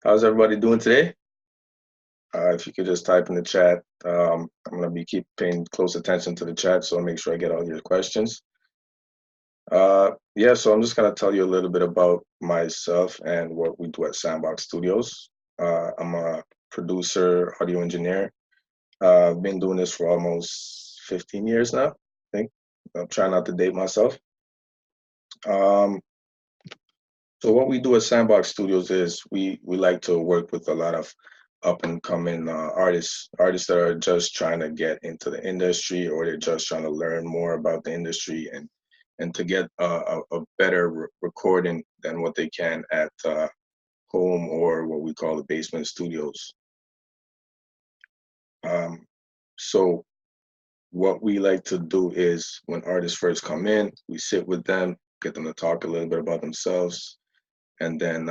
How's everybody doing today? If you could just type in the chat, I'm gonna be paying close attention to the chat, so I'll make sure I get all your questions. Yeah, so I'm just gonna tell you a little bit about myself and what we do at Sandbox Studios. I'm a producer, audio engineer. I've been doing this for almost 15 years now, I think. I'm trying not to date myself. Um, So what we do at Sandbox Studios is we like to work with a lot of up and coming artists that are just trying to get into the industry or they're just trying to learn more about the industry and to get a better recording than what they can at home or what we call the basement studios. Um, so what we like to do is when artists first come in, we sit with them, get them to talk a little bit about themselves, and then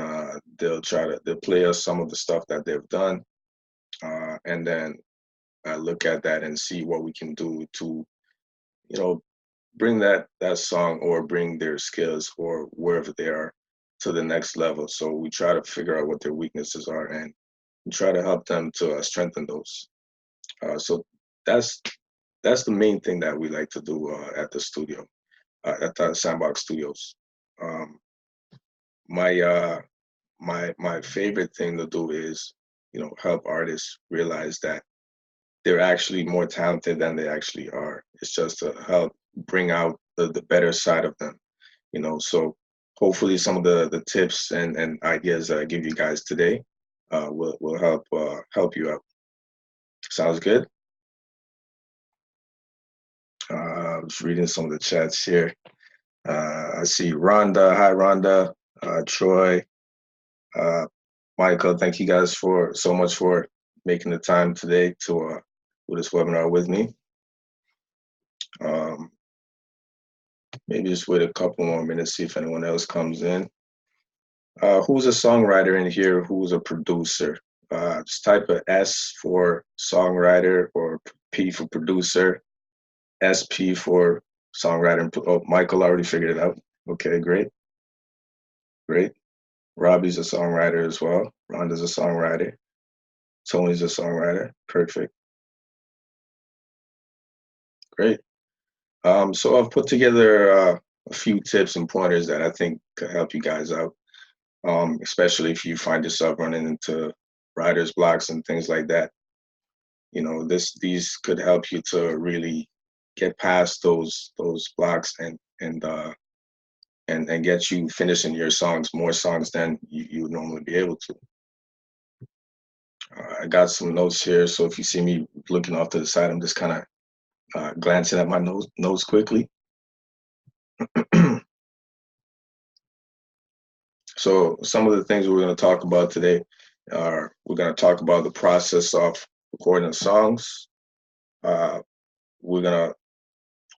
they'll play us some of the stuff that they've done, and then look at that and see what we can do to you know bring that song or bring their skills or wherever they are to the next level. So we try to figure out what their weaknesses are and we try to help them to strengthen those. So that's that's the main thing that we like to do at the studio, at the Sandbox Studios. Um, my my favorite thing to do is help artists realize that they're actually more talented than they actually are. It's just to help bring out the better side of them. So hopefully some of the tips and ideas that I give you guys today will help you out. Sounds good. I'm just reading some of the chats here. I see Rhonda. Hi, Rhonda. Troy. Uh, Michael, thank you guys for so much for making the time today to do this webinar with me. Um, Maybe just wait a couple more minutes, see if anyone else comes in. Who's a songwriter in here? Who's a producer? Just type a S for songwriter or P for producer, SP for songwriter. Oh, Michael already figured it out. Okay, great, great. Robbie's a songwriter as well. Rhonda's a songwriter. Tony's a songwriter. Perfect. Great. So I've put together a few tips and pointers that I think could help you guys out, especially if you find yourself running into writer's blocks and things like that. These could help you to really get past those blocks and get you finishing your songs, more songs than you would normally be able to. I got some notes here, so if you see me looking off to the side, I'm just kind of glancing at my notes quickly. So some of the things we're going to talk about today are we're going to talk about the process of recording songs. We're going to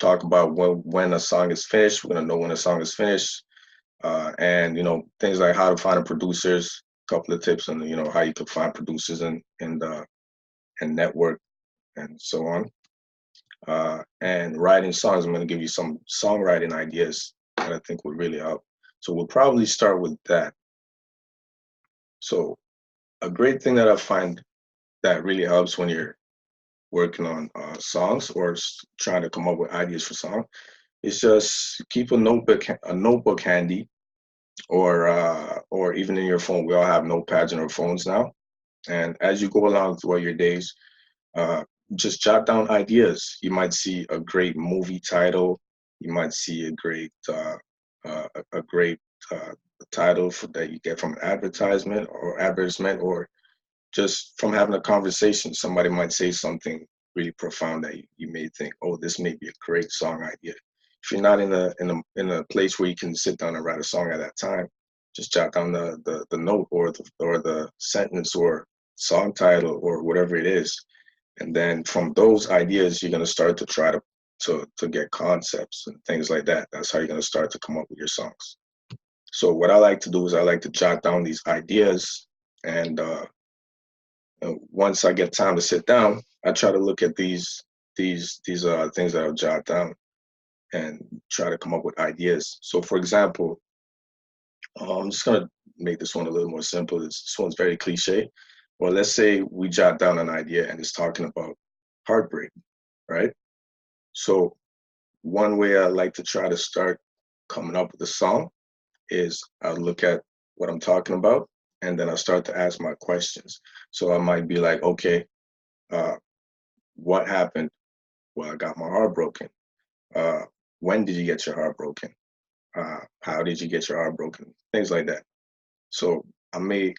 talk about when a song is finished. We're going to know when a song is finished, and things like how to find producers. A couple of tips on how you could find producers and network and so on. And writing songs. I'm going to give you some songwriting ideas that I think would really help. So we'll probably start with that. So a great thing that I find that really helps when you're working on songs or trying to come up with ideas for songs is just keep a notebook handy, or even in your phone. We all have notepads in our phones now, and as you go along throughout your days, uh, just jot down ideas. You might see a great movie title. You might see a great title that you get from an advertisement, or just from having a conversation. Somebody might say something really profound that you may think, oh, this may be a great song idea. If you're not in a place where you can sit down and write a song at that time, just jot down the note or the sentence or song title or whatever it is, and then from those ideas you're going to start to try to get concepts and things like that. That's how you're going to start to come up with your songs. So what I like to do is I like to jot down these ideas, and once I get time to sit down, I try to look at these things that I'll jot down and try to come up with ideas. So for example, I'm just gonna make this one a little more simple. This one's very cliche. Well, let's say we jot down an idea and it's talking about heartbreak, right? So one way I like to try to start coming up with a song is I look at what I'm talking about and then I start to ask my questions. So I might be like, okay, uh, what happened? Well, I got my heart broken. Uh, when did you get your heart broken? How did you get your heart broken? Things like that. So I may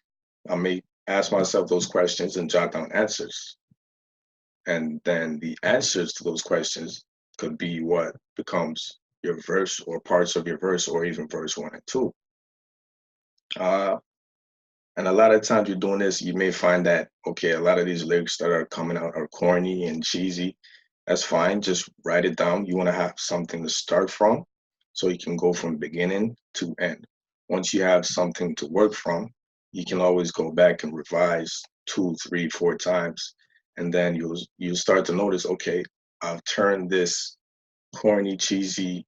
I may ask myself those questions and jot down answers. And then the answers to those questions could be what becomes your verse or parts of your verse or even verse one and two. Uh, and a lot of times you're doing this, you may find that, okay, a lot of these lyrics that are coming out are corny and cheesy. That's fine. Just write it down. You want to have something to start from so you can go from beginning to end. Once you have something to work from, you can always go back and revise two, three, four times. And then you'll start to notice, okay, I've turned this corny, cheesy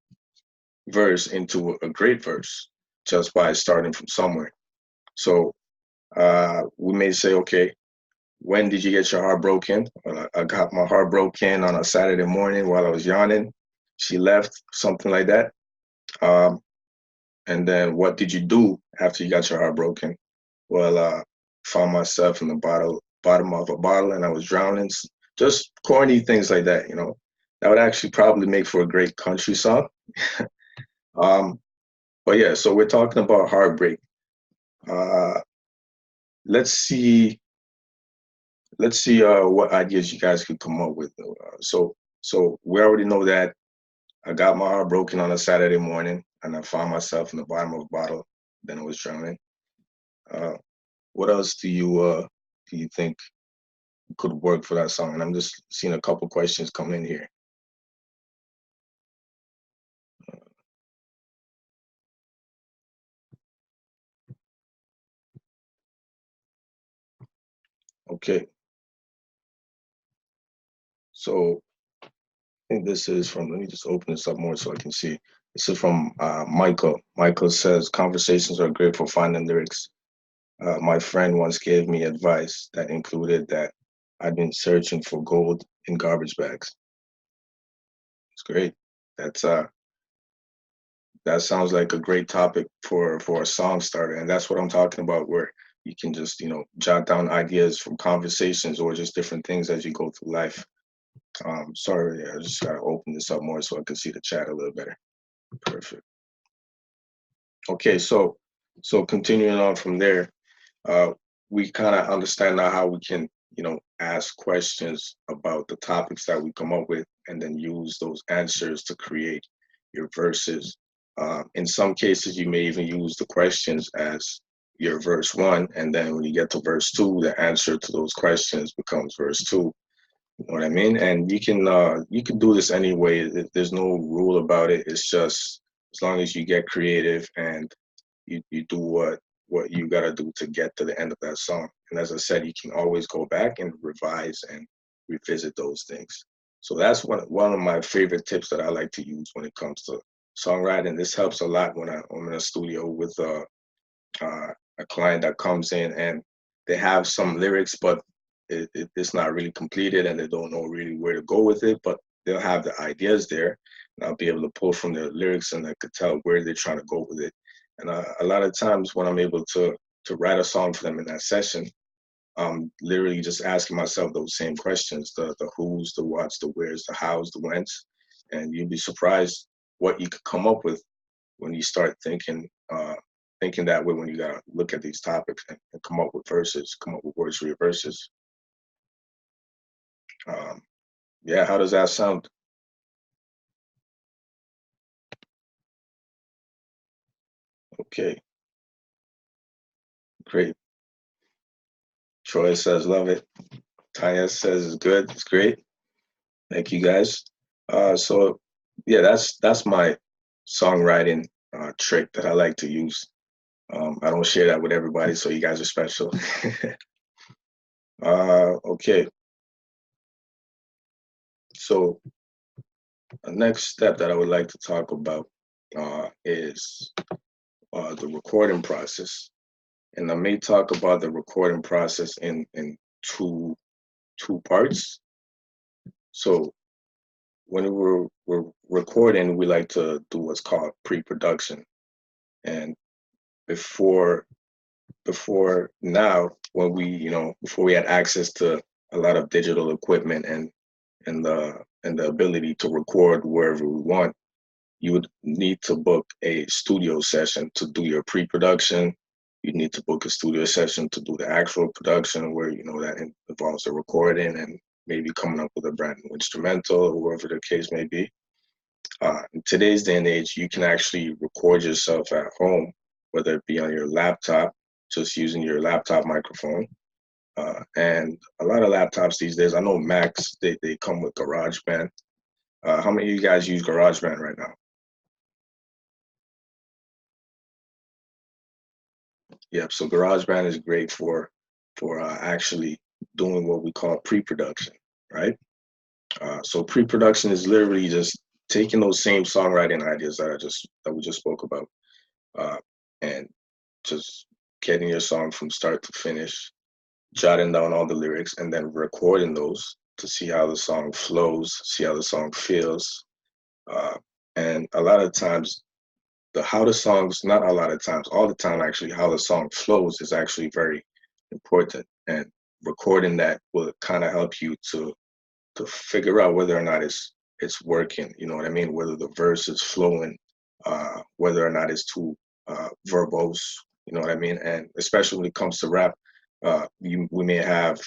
verse into a great verse just by starting from somewhere. So we may say, okay, when did you get your heart broken? I got my heart broken on a Saturday morning while I was yawning. She left, something like that. Um, and then what did you do after you got your heart broken? Well, found myself in the bottom of a bottle and I was drowning. Just corny things like that, you know. That would actually probably make for a great country song. Um, but yeah, so we're talking about heartbreak. Uh, let's see what ideas you guys could come up with. So we already know that I got my heart broken on a Saturday morning, and I found myself in the bottom of a bottle. Then I was drowning. Uh, what else do you think could work for that song? And I'm just seeing a couple questions come in here. Okay, so I think this is from. Let me just open this up more so I can see. This is from Michael. Michael says conversations are great for finding lyrics. My friend once gave me advice that included that I'd been searching for gold in garbage bags. It's great. That's that sounds like a great topic for a song starter, and that's what I'm talking about, where you can just jot down ideas from conversations or just different things as you go through life. Sorry, I just gotta open this up more so I can see the chat a little better. Perfect. Okay, so continuing on from there, uh, we kind of understand now how we can, ask questions about the topics that we come up with and then use those answers to create your verses. In some cases, you may even use the questions as your verse one, and then when you get to verse two, the answer to those questions becomes verse two. You know what I mean? And you can do this anyway. There's no rule about it. It's just as long as you get creative and you do what you gotta do to get to the end of that song. And as I said, you can always go back and revise and revisit those things. So that's one of my favorite tips that I like to use when it comes to songwriting. This helps a lot when I'm in a studio with uh, a client that comes in and they have some lyrics, but it's not really completed and they don't know really where to go with it, but they'll have the ideas there. And I'll be able to pull from the lyrics and I could tell where they're trying to go with it. And a lot of times when I'm able to write a song for them in that session, I'm literally just asking myself those same questions: the who's, the what's, the where's, the how's, the when's, and you'd be surprised what you could come up with when you start thinking that way. When you gotta look at these topics and come up with verses, come up with words for your verses. Um, yeah, how does that sound? Okay, great. Troy says love it. Tanya says it's good. It's great. Thank you guys. So yeah, that's my songwriting trick that I like to use. I don't share that with everybody, so you guys are special. Okay, so the next step that I would like to talk about is the recording process, and I may talk about the recording process in two two parts. So when we're recording, we like to do what's called pre-production. And before before now, when we before we had access to a lot of digital equipment and the ability to record wherever we want, you would need to book a studio session to do your pre-production. You need to book a studio session to do the actual production, where that involves the recording and maybe coming up with a brand new instrumental or whatever the case may be. In today's day and age, you can actually record yourself at home, whether it be on your laptop, just using your laptop microphone. And a lot of laptops these days, I know Macs, they come with GarageBand. How many of you guys use GarageBand right now? Yep. So GarageBand is great for actually doing what we call pre-production, right? So pre-production is literally just taking those same songwriting ideas that we just spoke about, uh, and just getting your song from start to finish, jotting down all the lyrics, and then recording those to see how the song flows, see how the song feels. Uh, and a lot of times, the how the songs, not a lot of times, all the time actually, how the song flows is actually very important. And recording that will kind of help you to figure out whether or not it's working. You know what I mean? Whether the verse is flowing, whether or not it's too verbose. You know what I mean? And especially when it comes to rap, we may have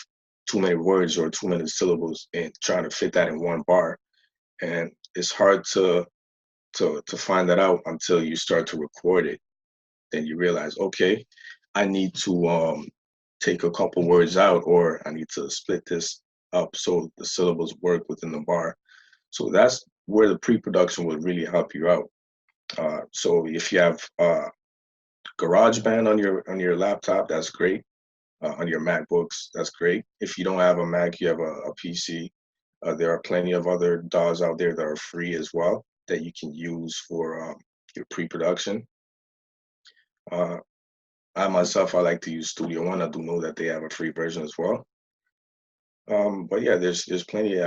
too many words or too many syllables in trying to fit that in one bar, and it's hard to find that out until you start to record it. Then you realize, okay, I need to take a couple words out, or I need to split this up so the syllables work within the bar. So that's where the pre-production would really help you out. So if you have GarageBand on your laptop, that's great. On your MacBooks, that's great. If you don't have a Mac, you have a PC. There are plenty of other DAWs out there that are free as well that you can use for your pre-production. Uh, I myself, I like to use Studio One. I do know that they have a free version as well. But yeah, there's plenty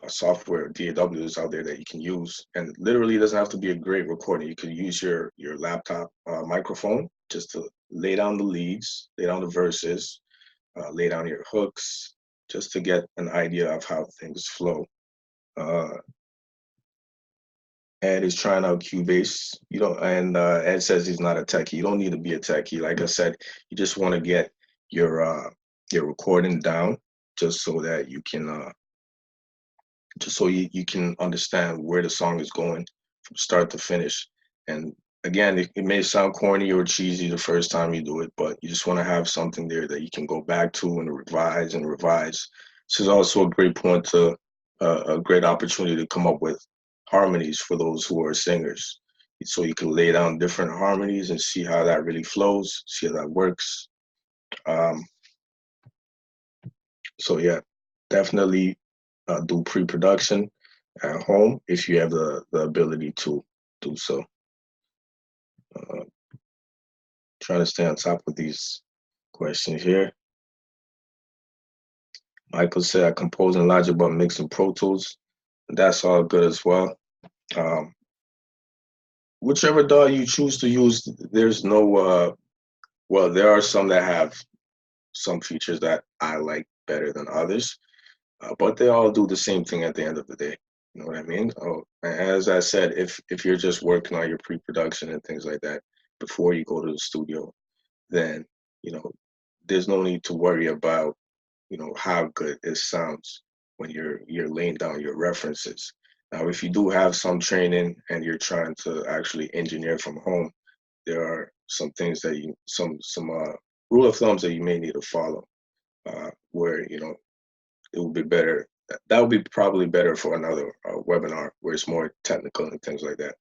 software DAWs out there that you can use, and literally it doesn't have to be a great recording. You could use your laptop microphone just to lay down the leads, lay down the verses, lay down your hooks, just to get an idea of how things flow. Uh, Ed is trying out Cubase. You know, and Ed says he's not a techie. You don't need to be a techie. Like I said, you just want to get your uh, your recording down, just so that you can just so you can understand where the song is going from start to finish. And again, it may sound corny or cheesy the first time you do it, but you just want to have something there that you can go back to and revise and revise. This is also a great point to a great opportunity to come up with harmonies for those who are singers. So you can lay down different harmonies and see how that really flows, see how that works. Um, so yeah, definitely do pre-production at home if you have the ability to do so. Uh, Trying to stay on top of these questions here. Michael said I compose in Logic but mix in Pro Tools. That's all good as well. Um, Whichever DAW you choose to use, there's no well, there are some that have some features that I like better than others, but they all do the same thing at the end of the day. You know what I mean? Oh, as I said, if you're just working on your pre-production and things like that before you go to the studio, then you know there's no need to worry about how good it sounds when you're laying down your references. Now, if you do have some training and you're trying to actually engineer from home, there are some things that you some rule of thumbs that you may need to follow. Where it would be better. That would be probably better for another webinar where it's more technical and things like that.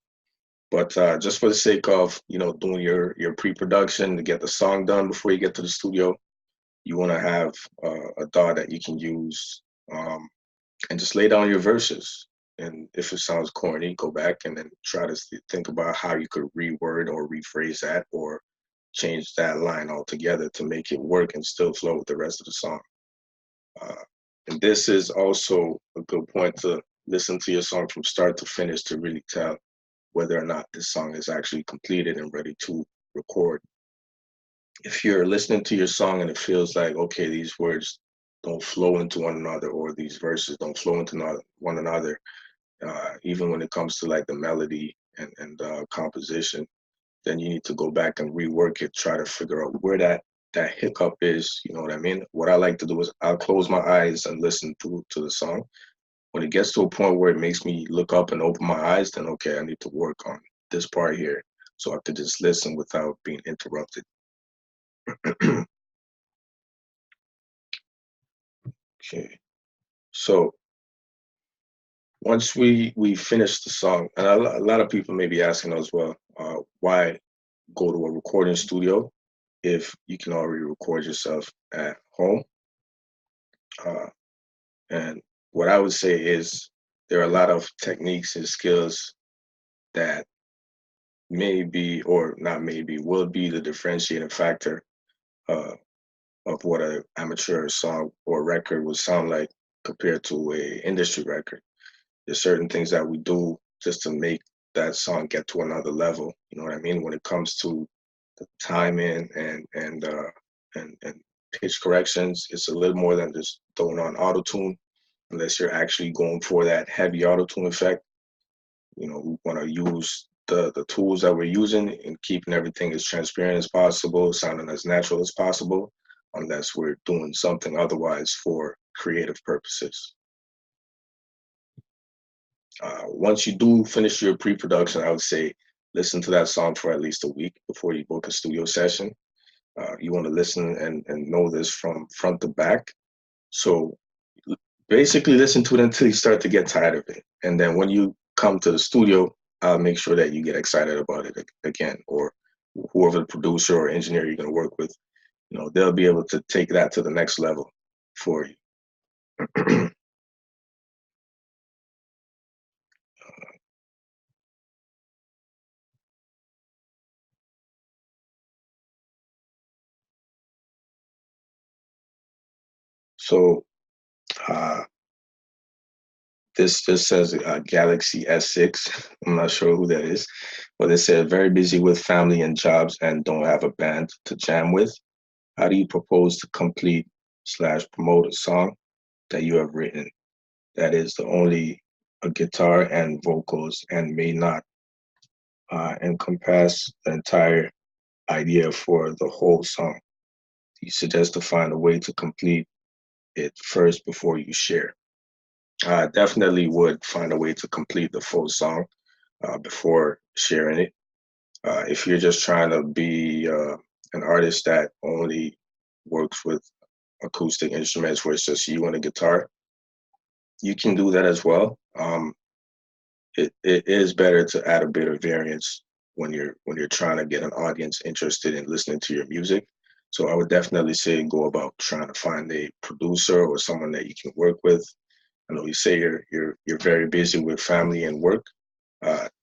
But just for the sake of doing your pre-production to get the song done before you get to the studio, you want to have a DAW that you can use, and just lay down your verses. and if it sounds corny, go back and then try to think about how you could reword or rephrase that or change that line altogether to make it work and still flow with the rest of the song. Uh, and this is also a good point to listen to your song from start to finish to really tell whether or not this song is actually completed and ready to record. If you're listening to your song and it feels like, okay, these words don't flow into one another or these verses don't flow into one another, even when it comes to like the melody and composition, then you need to go back and rework it, try to figure out where that hiccup is. You know what I mean? What I like to do is I'll close my eyes and listen to the song. When it gets to a point where it makes me look up and open my eyes, then okay, I need to work on this part here so I could just listen without being interrupted. Okay. So once we finish the song, and a lot of people may be asking as well, why go to a recording studio if you can already record yourself at home? Uh, and what I would say is there are a lot of techniques and skills that maybe or not maybe will be the differentiating factor uh, of what an amateur song or record would sound like compared to a industry record. There's certain things that we do just to make that song get to another level. You know what I mean? When it comes to the timing and pitch corrections, it's a little more than just throwing on auto tune. Unless you're actually going for that heavy auto tune effect, you know, we want to use the tools that we're using and keeping everything as transparent as possible, sounding as natural as possible, unless we're doing something otherwise for creative purposes. Once you do finish your pre-production, I would say listen to that song for at least a week before you book a studio session. You want to listen and know this from front to back. So basically listen to it until you start to get tired of it. And then when you come to the studio, I'll make sure that you get excited about it again, or whoever the producer or engineer you're going to work with, you know, they'll be able to take that to the next level for you. So uh, this just says Galaxy S6. I'm not sure who that is, but it said very busy with family and jobs and don't have a band to jam with. How do you propose to complete slash promote a song that you have written that is the only a guitar and vocals and may not encompass the entire idea for the whole song? You suggest to find a way to complete it first before you share. I definitely would find a way to complete the full song before sharing it. If you're just trying to be an artist that only works with acoustic instruments where it's just you and a guitar, you can do that as well. It is better to add a bit of variance when you're trying to get an audience interested in listening to your music. So I would definitely say go about trying to find a producer or someone that you can work with. I know you say you're very busy with family and work.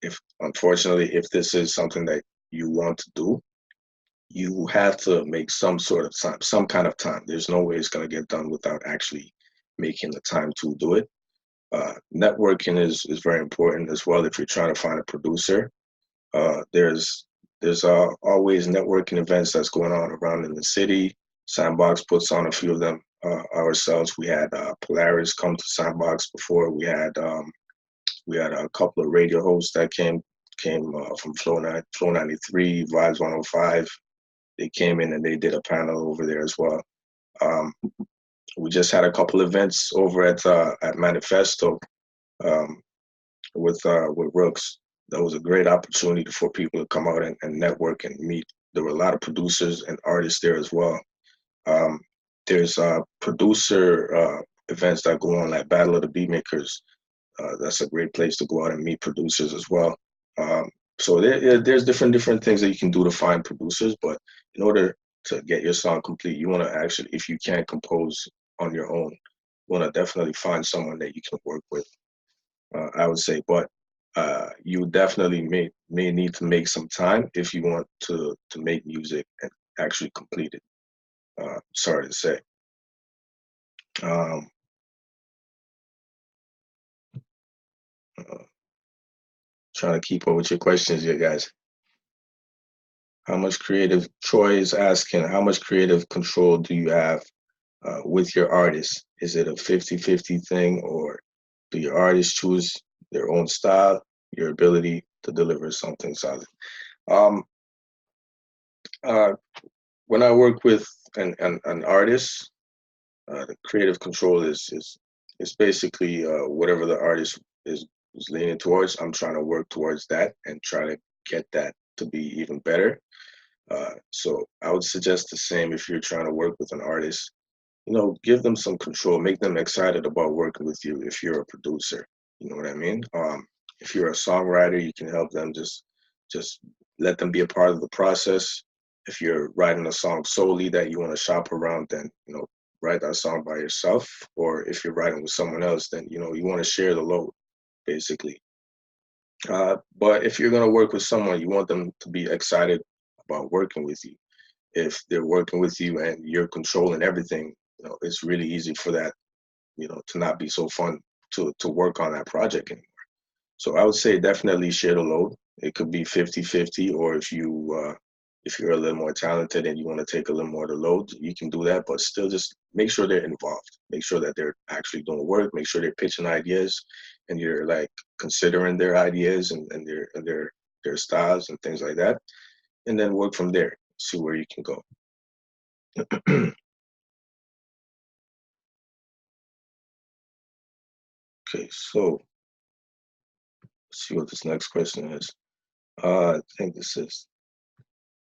If unfortunately, if this is something that you want to do, you have to make some sort of time, some kind of time. There's no way it's going to get done without actually making the time to do it. Networking is very important as well. If you're trying to find a producer, there's always networking events that's going on around in the city. Sandbox puts on a few of them ourselves. We had Polaris come to Sandbox before. We had a couple of radio hosts that came from Flow 93, Vibes 105. They came in and they did a panel over there as well. Um, we just had a couple events over at Manifesto um, with Rooks. That was a great opportunity for people to come out and network and meet. There were a lot of producers and artists there as well. Um, there's producer events that go on like Battle of the Beatmakers. That's a great place to go out and meet producers as well. Um, so there's different things that you can do to find producers, but in order to get your song complete, you want to actually, if you can't compose on your own, you want to definitely find someone that you can work with. I would say. But you definitely may need to make some time if you want to make music and actually complete it. Sorry to say. Um, uh, Trying to keep up with your questions here, guys. How much creative, Troy is asking, how much creative control do you have with your artists? Is it a 50-50 thing, or do your artists choose their own style, your ability to deliver something solid? Um, uh, when I work with an artist, the creative control is basically whatever the artist is leaning towards. I'm trying to work towards that and try to get that to be even better. So I would suggest the same if you're trying to work with an artist. Give them some control, make them excited about working with you if you're a producer. You know what I mean? If you're a songwriter, you can help them just let them be a part of the process. If you're writing a song solely that you want to shop around, then write that song by yourself. Or if you're writing with someone else, then you want to share the load, basically. But if you're gonna work with someone, you want them to be excited about working with you. If they're working with you and you're controlling everything, it's really easy for that, to not be so fun to work on that project anymore. So I would say definitely share the load. It could be 50-50, or if you're a little more talented and you want to take a little more of the load, you can do that, but still just make sure they're involved. Make sure that they're actually doing work, make sure they're pitching ideas and you're like considering their ideas and their styles and things like that. And then work from there, see where you can go. Okay, so let's see what this next question is. I think this is,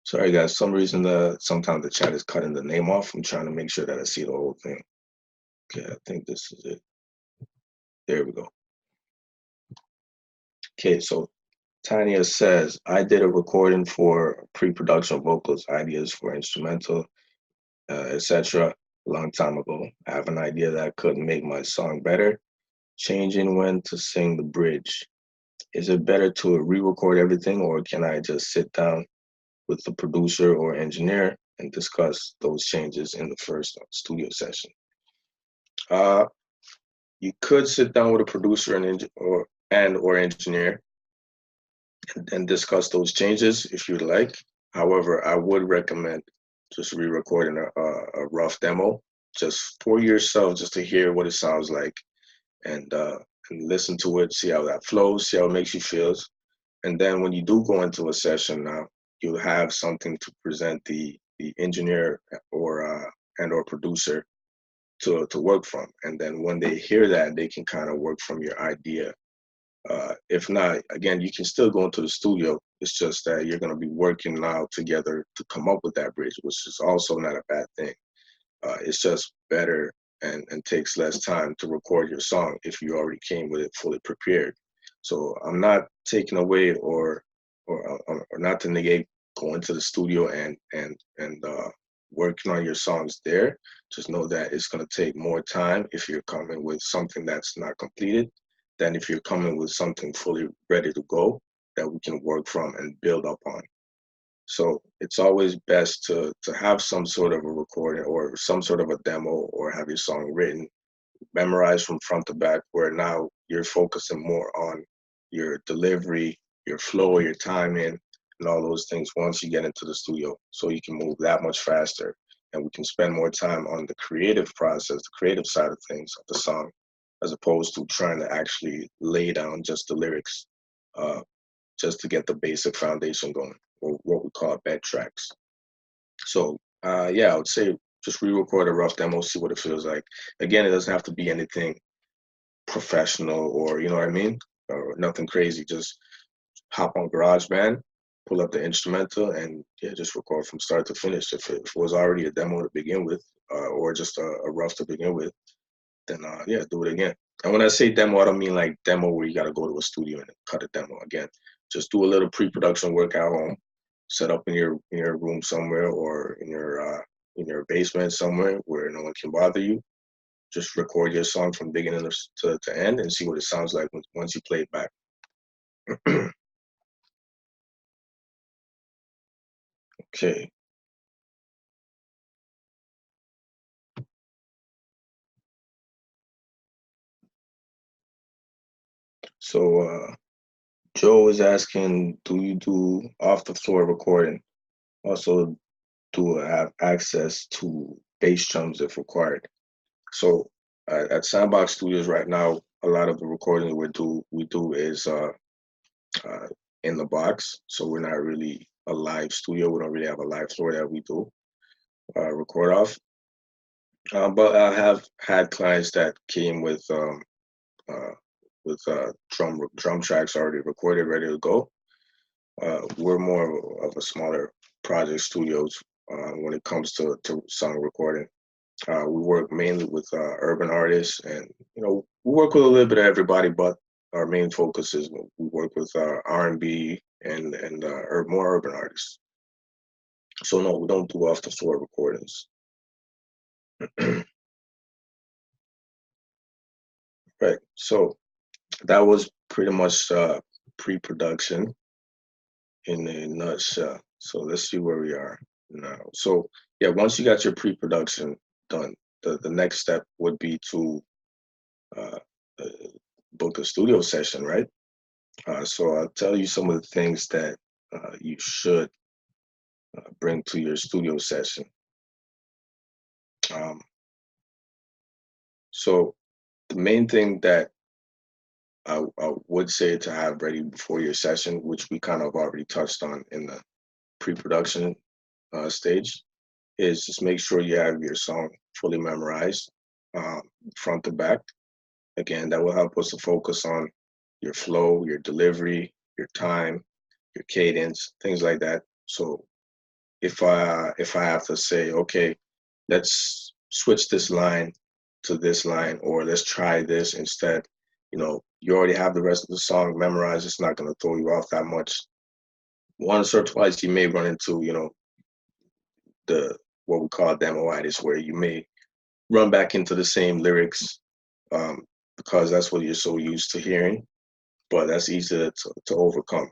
sorry guys, some reason sometimes the chat is cutting the name off. I'm trying to make sure that I see the whole thing. Okay, I think this is it. There we go. Okay, so Tanya says, I did a recording for pre-production vocals, ideas for instrumental, etc. a long time ago. I have an idea that could make my song better, changing when to sing the bridge. Is it better to re-record everything, or can I just sit down with the producer or engineer and discuss those changes in the first studio session? Uh, you could sit down with a producer or engineer and discuss those changes if you'd like. However, I would recommend just re-recording a rough demo just for yourself, just to hear what it sounds like and listen to it, see how that flows, see how it makes you feel. And then when you do go into a session now, you'll have something to present the engineer or producer to work from. And then when they hear that, they can kind of work from your idea. If not, again, you can still go into the studio. It's just that you're going to be working now together to come up with that bridge, which is also not a bad thing. It's just better and takes less time to record your song if you already came with it fully prepared. So I'm not taking away or not to negate going to the studio and working on your songs there. Just know that it's going to take more time if you're coming with something that's not completed than if you're coming with something fully ready to go that we can work from and build up on. So it's always best to have some sort of a recording or some sort of a demo or have your song written, memorized from front to back, where now you're focusing more on your delivery, your flow, your timing, and all those things once you get into the studio. So you can move that much faster and we can spend more time on the creative process, the creative side of things of the song, as opposed to trying to actually lay down just the lyrics. Just to get the basic foundation going, or what we call bed tracks. So yeah, I would say just re-record a rough demo, see what it feels like. Again, it doesn't have to be anything professional or you know what I mean, or nothing crazy. Just hop on GarageBand, pull up the instrumental, and yeah, just record from start to finish. If it was already a demo to begin with, or just a rough to begin with, then yeah, do it again. And when I say demo, I don't mean like demo where you got to go to a studio and cut a demo again. Just do a little pre-production work at home, set up in your room somewhere or in your basement somewhere where no one can bother you. just record your song from beginning to end and see what it sounds like once you play it back. Okay. So Joe is asking, do you do off the floor recording? Also, do have access to bass drums if required? So at Sandbox Studios right now, a lot of the recording we do is uh, in the box. So we're not really a live studio. We don't really have a live floor that we do record off. But I have had clients that came uh, with drum tracks already recorded, ready to go. We're more of a smaller project studios when it comes to song recording. We work mainly with urban artists, and we work with a little bit of everybody, but our main focus is we work with R&B and more urban artists. So no, we don't do off the floor recordings. Right. So that was pretty much pre-production in a nutshell. So let's see where we are now. So yeah, once you got your pre-production done, the next step would be to uh, uh, book a studio session, right? So I'll tell you some of the things that you should bring to your studio session. Um, so the main thing that I would say to have ready before your session, which we kind of already touched on in the pre-production stage, is just make sure you have your song fully memorized, um, front to back. Again, that will help us to focus on your flow, your delivery, your time, your cadence, things like that. So if I have to say, okay, let's switch this line to this line, or let's try this instead, you already have the rest of the song memorized. It's not going to throw you off that much. Once or twice, you may run into, the what we call demoitis, where you may run back into the same lyrics um, because that's what you're so used to hearing. But that's easy to overcome.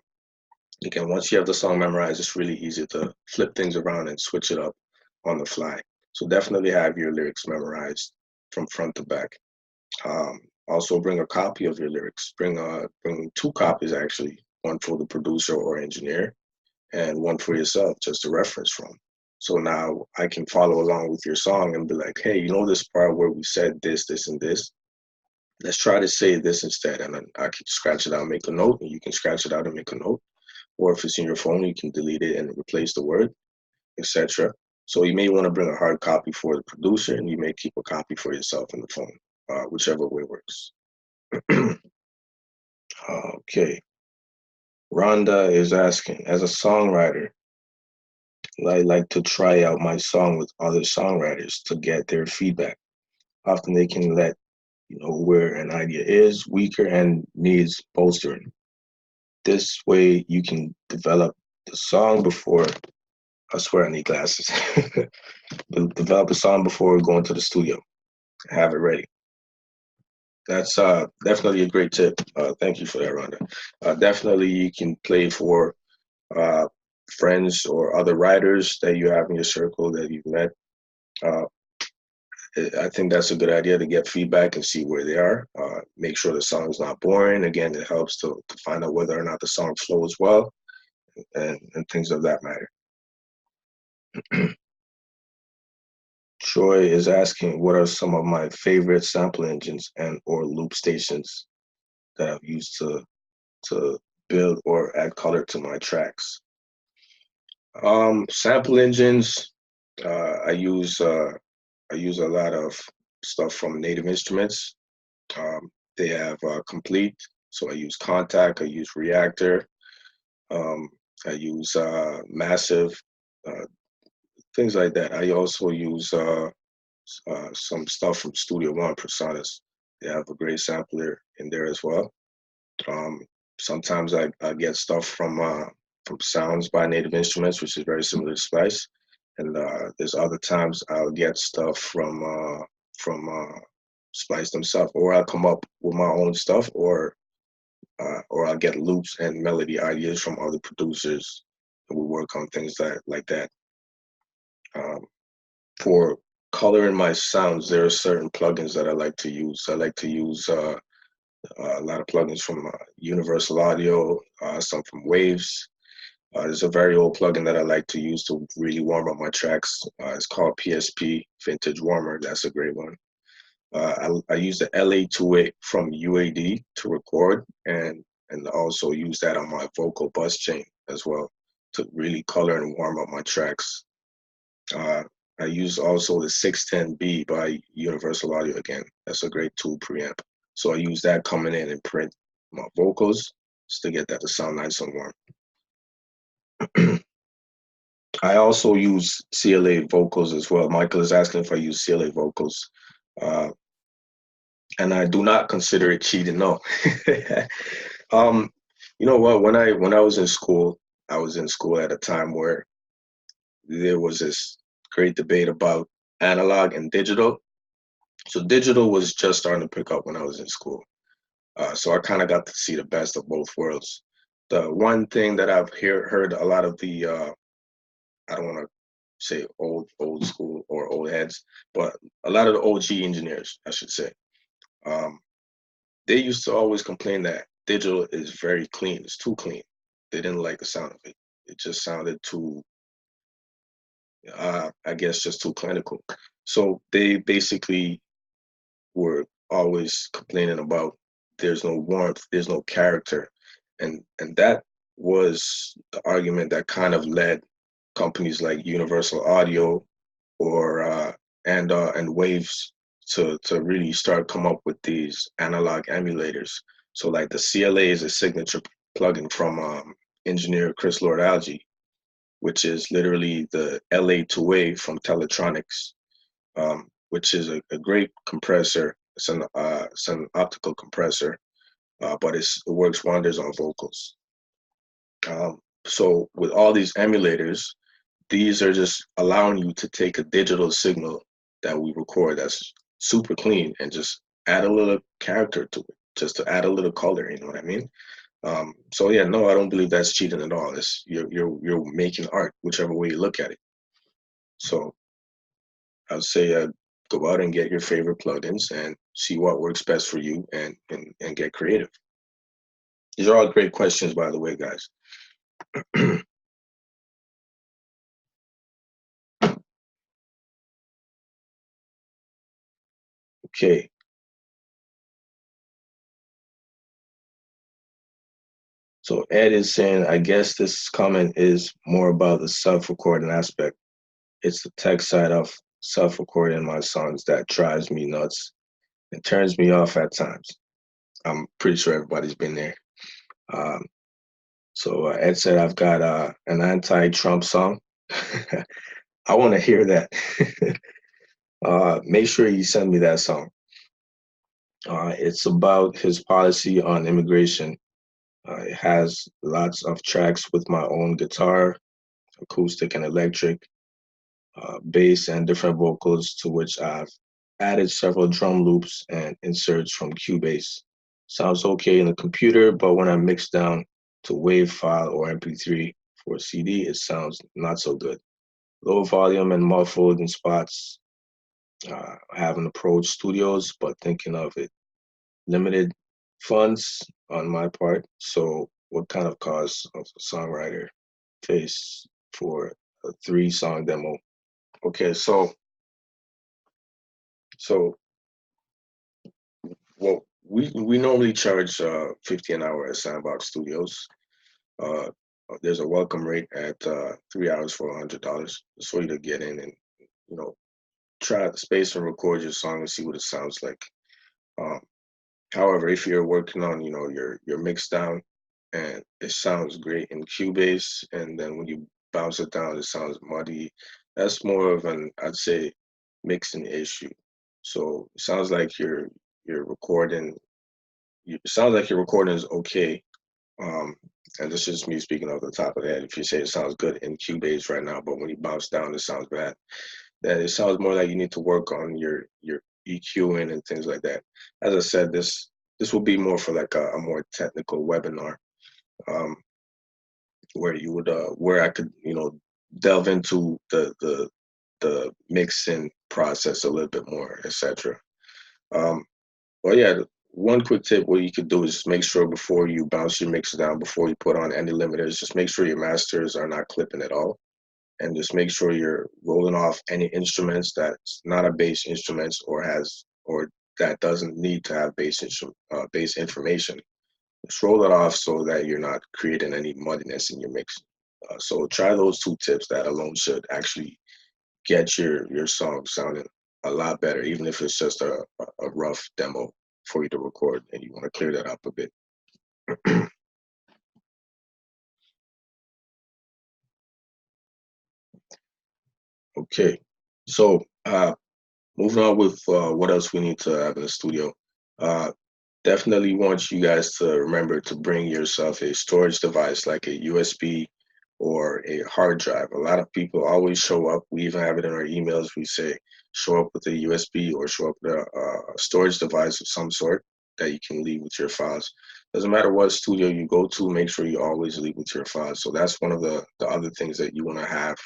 Again, once you have the song memorized, it's really easy to flip things around and switch it up on the fly. So definitely have your lyrics memorized from front to back. Also, bring a copy of your lyrics. Bring two copies actually, one for the producer or engineer, and one for yourself, just to reference from. So now I can follow along with your song and be like, hey, this part where we said this, this, and this? Let's try to say this instead. And then I can scratch it out, make a note, and you can scratch it out and make a note. Or if it's in your phone, you can delete it and replace the word, etc. So you may want to bring a hard copy for the producer, and you may keep a copy for yourself in the phone, whichever way works. Okay. Rhonda is asking, as a songwriter, I like to try out my song with other songwriters to get their feedback. Often they can let you know where an idea is weaker and needs bolstering. This way you can develop the song before, I swear I need glasses. Develop a song before going to the studio. Have it ready. That's definitely a great tip. Thank you for that, Rhonda. Definitely you can play for uh, friends or other writers that you have in your circle that you've met. Uh, I think that's a good idea to get feedback and see where they are. Make sure the song is not boring. Again, it helps to find out whether or not the song flows well and things of that matter. Troy is asking, what are some of my favorite sample engines and or loop stations that I've used to build or add color to my tracks? Sample engines, I use a lot of stuff from Native Instruments. They have Complete, so I use Contact, I use Reactor, um, I use Massive, uh, things like that. I also use some stuff from Studio One, Personas. They have a great sampler in there as well. Um, Sometimes I get stuff from Sounds by Native Instruments, which is very similar to Splice. And there's other times I'll get stuff from splice themselves, or I'll come up with my own stuff, or I'll get loops and melody ideas from other producers, and we work on things like that. Um, for coloring my sounds, there are certain plugins that I like to use. I like to use a lot of plugins from Universal Audio, some from Waves. There's a very old plugin that I like to use to really warm up my tracks. It's called PSP Vintage Warmer. That's a great one. I use the LA2A from UAD to record, and also use that on my vocal bus chain as well to really color and warm up my tracks. Uh, I use also the 610B by Universal Audio again. That's a great tool preamp. So I use that coming in and print my vocals just to get that to sound nice and warm. I also use CLA vocals as well. Michael is asking if I use CLA vocals. Uh, and I do not consider it cheating, no. um, you know what? When I was in school, I was in school at a time where there was this great debate about analog and digital. So digital was just starting to pick up when I was in school. So I kind of got to see the best of both worlds. The one thing that I've heard a lot of the I don't want to say old school or old heads, but a lot of the OG engineers, I should say, um, they used to always complain that digital is very clean. It's too clean. They didn't like the sound of it. It just sounded too, I guess, just too clinical. So they basically were always complaining about there's no warmth, there's no character, and that was the argument that kind of led companies like Universal Audio or and Waves to really start come up with these analog emulators. So like the CLA is a signature plugin from engineer Chris Lord Alge, which is literally the LA2A from Teletronics, which is a great compressor. It's an optical compressor, but it works wonders on vocals. So with all these emulators, these are just allowing you to take a digital signal that we record that's super clean and just add a little character to it, just to add a little color. You know what I mean? So yeah, no, I don't believe that's cheating at all. It's you're making art, whichever way you look at it. So I'd say go out and get your favorite plugins and see what works best for you, and get creative. These are all great questions, by the way, guys. Okay. So Ed is saying, I guess this comment is more about the self-recording aspect. It's the tech side of self-recording my songs that drives me nuts and turns me off at times. I'm pretty sure everybody's been there. Um, so Ed said, I've got an anti-Trump song. I want to hear that. Make sure you send me that song. It's about his policy on immigration. It has lots of tracks with my own guitar, acoustic and electric, bass, and different vocals, to which I've added several drum loops and inserts from Cubase. Sounds okay in the computer, but when I mix down to WAV file or MP3 for a CD, it sounds not so good. Low volume and muffled in spots. I haven't approached studios, but thinking of it. Limited funds on my part. So, what kind of cost of a songwriter face for a 3-song demo? Okay, so well, we normally charge 50 an hour at Sandbox Studios. Uh, there's a welcome rate at 3 hours for $100. It's for you to get in and try the space and record your song and see what it sounds like. Um, However, if you're working on your mix down and it sounds great in Cubase, and then when you bounce it down, it sounds muddy. That's more of an, I'd say, mixing issue. So it sounds like you're recording. It sounds like your recording is okay. And this is me speaking off the top of the head. If you say it sounds good in Cubase right now, but when you bounce down, it sounds bad. That it sounds more like you need to work on your EQing and things like that. As I said, this will be more for like a more technical webinar, um, where you would where I could delve into the mixing process a little bit more, etc. Um, well, yeah, one quick tip what you could do is make sure before you bounce your mix down, before you put on any limiters, just make sure your masters are not clipping at all, and just make sure you're rolling off any instruments that's not a bass instruments or that doesn't need to have bass information. Just roll it off so that you're not creating any muddiness in your mix. So try those two tips. That alone should actually get your song sounding a lot better, even if it's just a rough demo for you to record and you want to clear that up a bit. Okay, so moving on with what else we need to have in the studio. Uh, Definitely want you guys to remember to bring yourself a storage device like a USB or a hard drive. A lot of people always show up. We even have it in our emails. We say show up with a USB or show up with a storage device of some sort that you can leave with your files. Doesn't matter what studio you go to, make sure you always leave with your files. So that's one of the other things that you want to have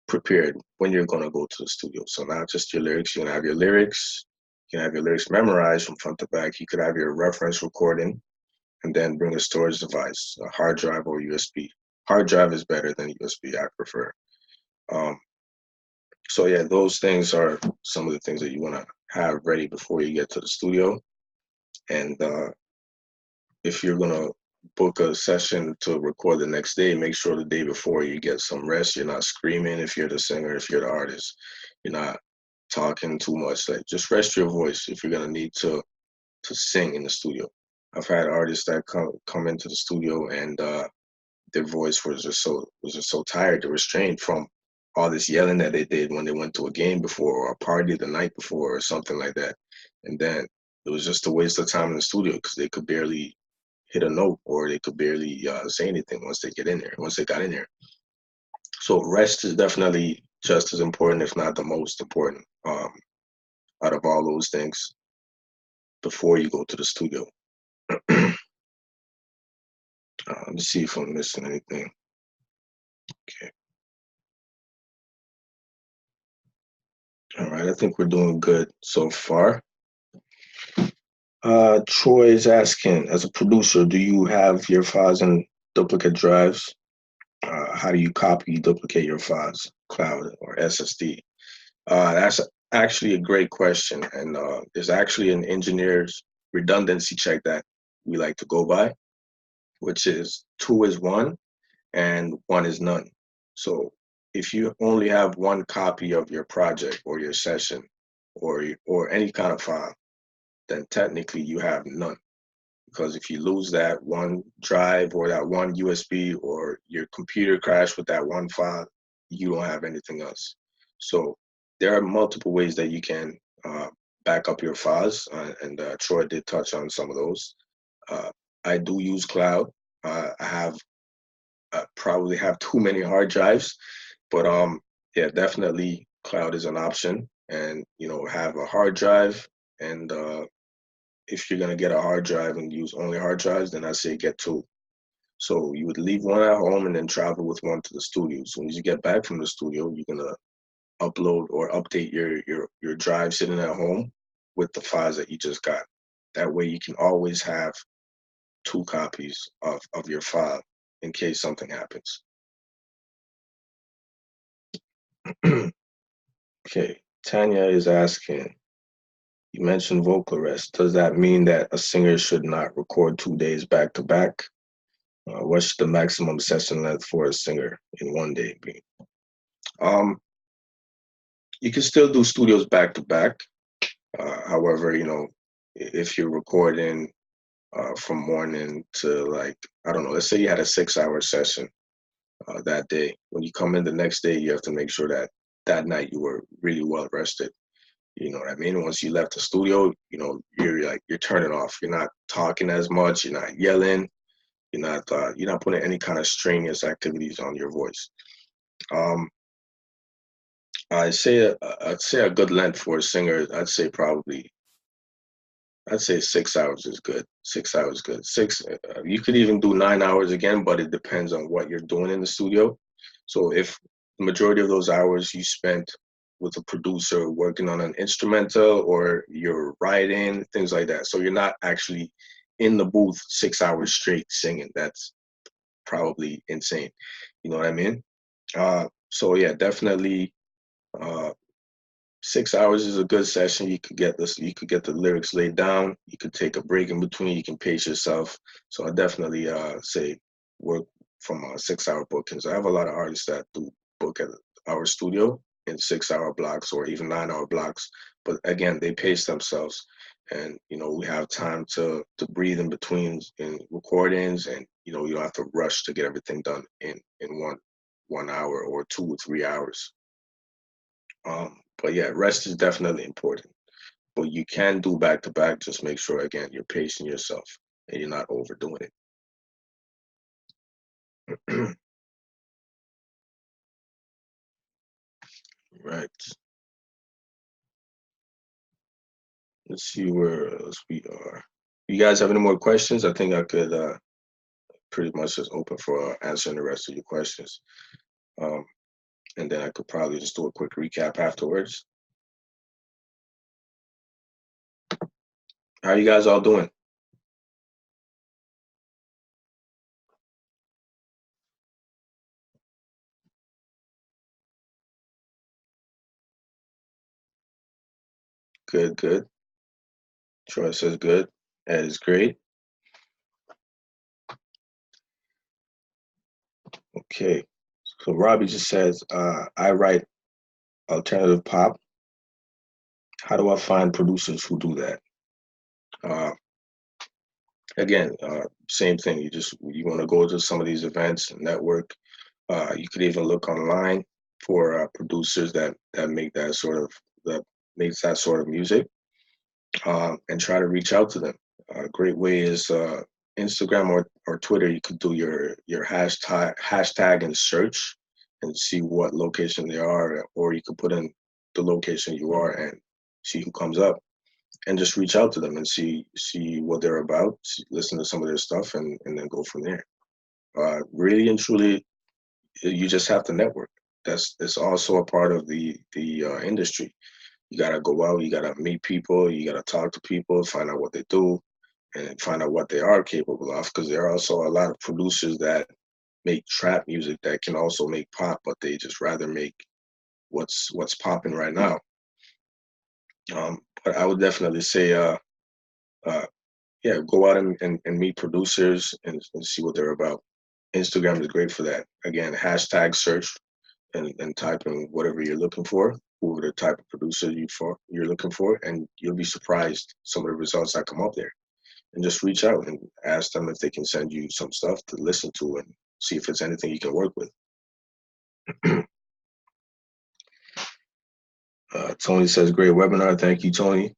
prepared when you're going to go to the studio. So not just your lyrics, you're going to have your lyrics, you can have your lyrics memorized from front to back. You could have your reference recording and then bring a storage device, a hard drive or USB. Hard drive is better than USB, I prefer. Um, so yeah, those things are some of the things that you want to have ready before you get to the studio. And if you're gonna book a session to record the next day, make sure the day before you get some rest. You're not screaming if you're the singer, if you're the artist. You're not talking too much. Like just rest your voice if you're gonna need to sing in the studio. I've had artists that come into the studio and their voice was just so tired. They were strained from all this yelling that they did when they went to a game before or a party the night before or something like that. And then it was just a waste of time in the studio because they could barely hit a note or they could barely say anything once they get in there. Once they got in there, so rest is definitely just as important, if not the most important, out of all those things before you go to the studio. Let me see if I'm missing anything. Okay. All right. I think we're doing good so far. Troy is asking, as a producer, do you have your files in duplicate drives? How do you copy, duplicate your files, cloud or SSD? That's actually a great question. And there's actually an engineer's redundancy check that we like to go by, which is 2 is 1 and 1 is none. So if you only have one copy of your project or your session or any kind of file, then technically you have none. Because if you lose that one drive or that one USB or your computer crashed with that one file, you don't have anything else. So there are multiple ways that you can back up your files, and Troy did touch on some of those. Uh, I do use cloud. I probably have too many hard drives, but yeah, definitely cloud is an option. And have a hard drive, and if you're gonna get a hard drive and use only hard drives, then I say get two. So you would leave one at home and then travel with one to the studio. So when you get back from the studio, you're gonna upload or update your drive sitting at home with the files that you just got. That way you can always have two copies of your file in case something happens. Okay, Tanya is asking, you mentioned vocal rest. Does that mean that a singer should not record 2 days back to back? What's the maximum session length for a singer in one day be? Um, you can still do studios back to back. However, if you're recording from morning to like, I don't know, let's say you had a 6 hour session that day. When you come in the next day, you have to make sure that that night you were really well rested. You know what I mean? Once you left the studio, you're turning off. You're not talking as much. You're not yelling. You're not putting any kind of strenuous activities on your voice. Um, I'd say a good length for a singer. I'd say 6 hours is good. 6 hours good. You could even do 9 hours again, but it depends on what you're doing in the studio. So if the majority of those hours you spent with a producer working on an instrumental or you're writing, things like that. So you're not actually in the booth 6 hours straight singing. That's probably insane. You know what I mean? So yeah, definitely uh, 6 hours is a good session. You could get the lyrics laid down. You could take a break in between. You can pace yourself. So I definitely say work from 6 hour bookings. I have a lot of artists that do book at our studio in 6 hour blocks or even 9 hour blocks. But again, they pace themselves, and we have time to breathe in between in recordings, and you don't have to rush to get everything done in 1 hour or 2 or 3 hours. But yeah, rest is definitely important. But you can do back to back. Just make sure again you're pacing yourself and you're not overdoing it. Right. Let's see where else we are. You guys have any more questions? I think I could pretty much just open for answering the rest of your questions. Um, and then I could probably just do a quick recap afterwards. How you guys all doing? Good, good. Troy says good. That is great. Okay. So Robbie just says, I write alternative pop. How do I find producers who do that? Uh, Again, same thing. You want to go to some of these events and network. You could even look online for producers that make that makes that sort of music, and try to reach out to them. A great way is Instagram or Twitter. You could do your hashtag and search and see what location they are, or you could put in the location you are and see who comes up and just reach out to them and see what they're about, listen to some of their stuff, and then go from there. Really and truly, you just have to network. It's also a part of the industry. You gotta go out, you gotta meet people, you gotta talk to people, find out what they do, and find out what they are capable of. Because there are also a lot of producers that make trap music that can also make pop, but they just rather make what's popping right now. But I would definitely say, uh, yeah, go out and meet producers and see what they're about. Instagram is great for that. Again, hashtag search and type in whatever you're looking for, whoever the type of producer you're looking for, and you'll be surprised some of the results that come up there. And just reach out and ask them if they can send you some stuff to listen to and see if it's anything you can work with. Tony says, great webinar. Thank you, Tony.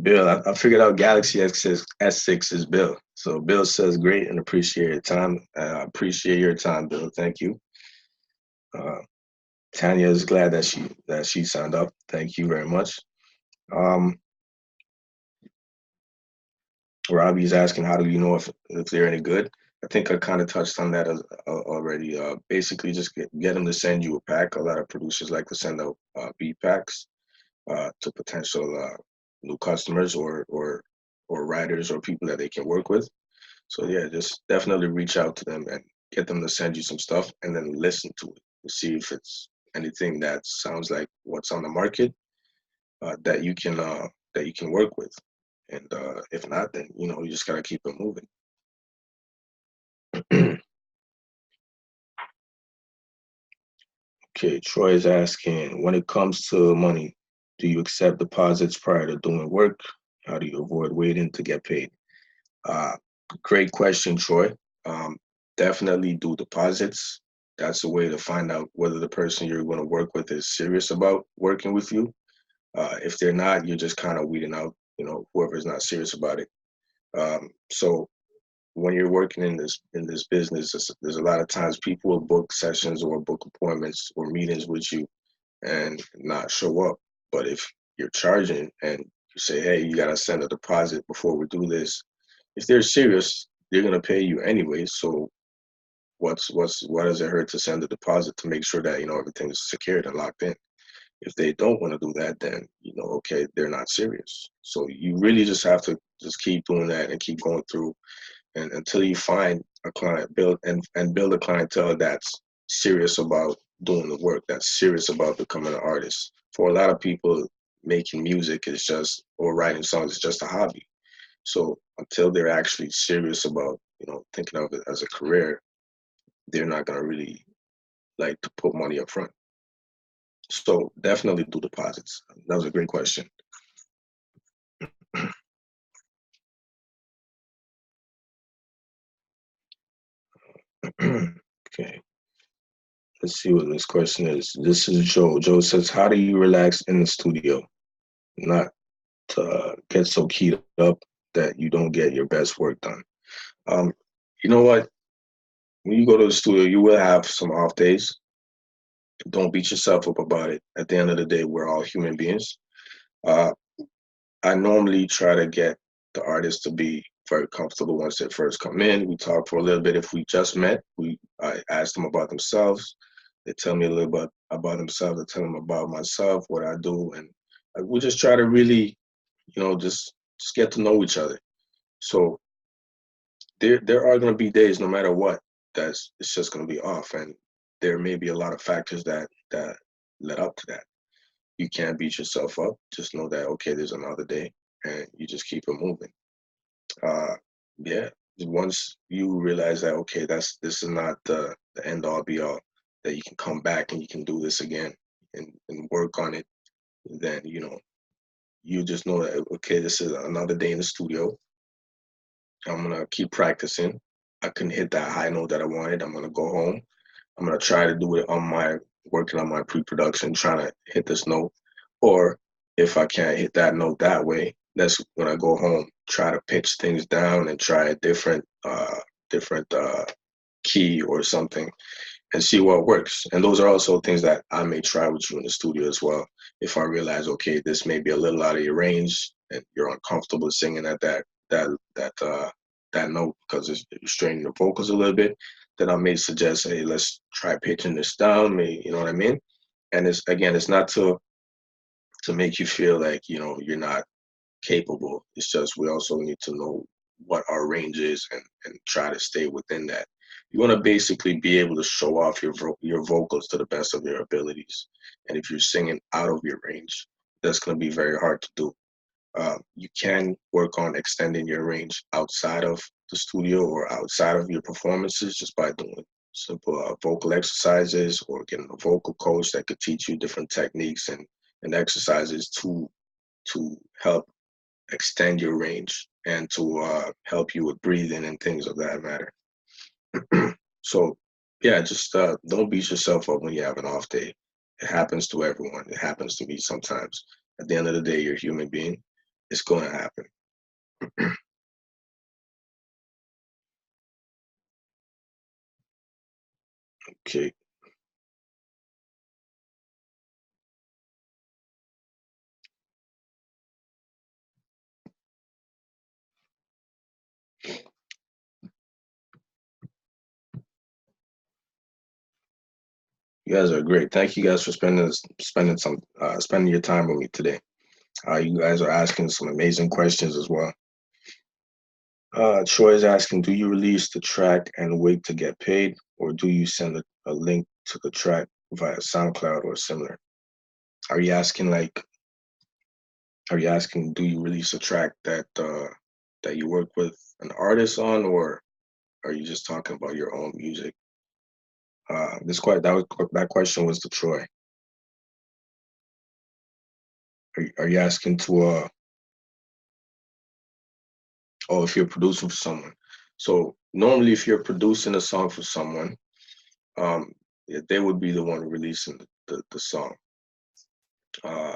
Bill, I figured out Galaxy S6 is Bill. So Bill says, great and appreciate your time. Appreciate your time, Bill. Thank you. Uh, Tanya is glad that she signed up. Thank you very much. Um, Robbie's asking, how do you know if they're any good? I think I kind of touched on that already. Basically, just get them to send you a pack. A lot of producers like to send out beat packs to potential new customers or writers or people that they can work with. So yeah, just definitely reach out to them and get them to send you some stuff, and then listen to it to see if it's anything that sounds like what's on the market that you can work with. And if not, then you just gotta keep it moving. Okay, Troy is asking, when it comes to money, do you accept deposits prior to doing work? How do you avoid waiting to get paid? Uh, Great question, Troy. Um, Definitely do deposits. That's a way to find out whether the person you're going to work with is serious about working with you. If they're not, you're just kind of weeding out, whoever's not serious about it. So when you're working in this business, there's a lot of times people will book sessions or book appointments or meetings with you and not show up. But if you're charging and you say, hey, you gotta send a deposit before we do this, if they're serious, they're gonna pay you anyway. So what does it hurt to send a deposit to make sure that everything's secured and locked in? If they don't want to do that, then okay, they're not serious. So you really just have to just keep doing that and keep going through, and until you find a client, build a clientele that's serious about doing the work, that's serious about becoming an artist. For a lot of people, making music is just, or writing songs is just a hobby. So until they're actually serious about thinking of it as a career, they're not gonna really like to put money up front. So definitely do deposits. That was a great question. Okay, let's see what this question is. This is Joe. Joe says, "How do you relax in the studio, not to get so keyed up that you don't get your best work done?" Um, you know what? When you go to the studio, you will have some off days. Don't beat yourself up about it. At the end of the day, we're all human beings. Uh, I normally try to get the artists to be very comfortable once they first come in. We talk for a little bit. If we just met, I ask them about themselves. They tell me a little bit about themselves. I tell them about myself, what I do, and we just try to really, just get to know each other. So there are going to be days, no matter what, that's it's just going to be off, and there may be a lot of factors that led up to that. You can't beat yourself up. Just know that okay, there's another day, and you just keep it moving. Uh, yeah. Once you realize that okay, this is not the end all be all, that you can come back and you can do this again and work on it, then you just know that okay, this is another day in the studio. I'm gonna keep practicing. I couldn't hit that high note that I wanted. I'm gonna go home. I'm gonna try to do it on my working on my pre-production, trying to hit this note. Or if I can't hit that note that way, that's when I go home, try to pitch things down and try a different key or something and see what works. And those are also things that I may try with you in the studio as well. If I realize, okay, this may be a little out of your range and you're uncomfortable singing at that note because it's straining your vocals a little bit, then I may suggest, hey, let's try pitching this down. You know what I mean? And it's not to make you feel like you're not capable. It's just we also need to know what our range is and try to stay within that. You want to basically be able to show off your vocals to the best of your abilities. And if you're singing out of your range, that's going to be very hard to do. You can work on extending your range outside of the studio or outside of your performances just by doing simple vocal exercises or getting a vocal coach that could teach you different techniques and exercises to help extend your range and to help you with breathing and things of that matter. So, yeah, just don't beat yourself up when you have an off day. It happens to everyone. It happens to me sometimes. At the end of the day, you're a human being. It's going to happen. Okay. You guys are great. Thank you guys for spending your time with me today. You guys are asking some amazing questions as well. Troy is asking, do you release the track and wait to get paid, or do you send a link to the track via SoundCloud or similar? Are you asking like, do you release a track that you work with an artist on, or are you just talking about your own music? That question was to Troy. Are you asking to oh, if you're producing for someone? So normally, if you're producing a song for someone, yeah, they would be the one releasing the song. Uh,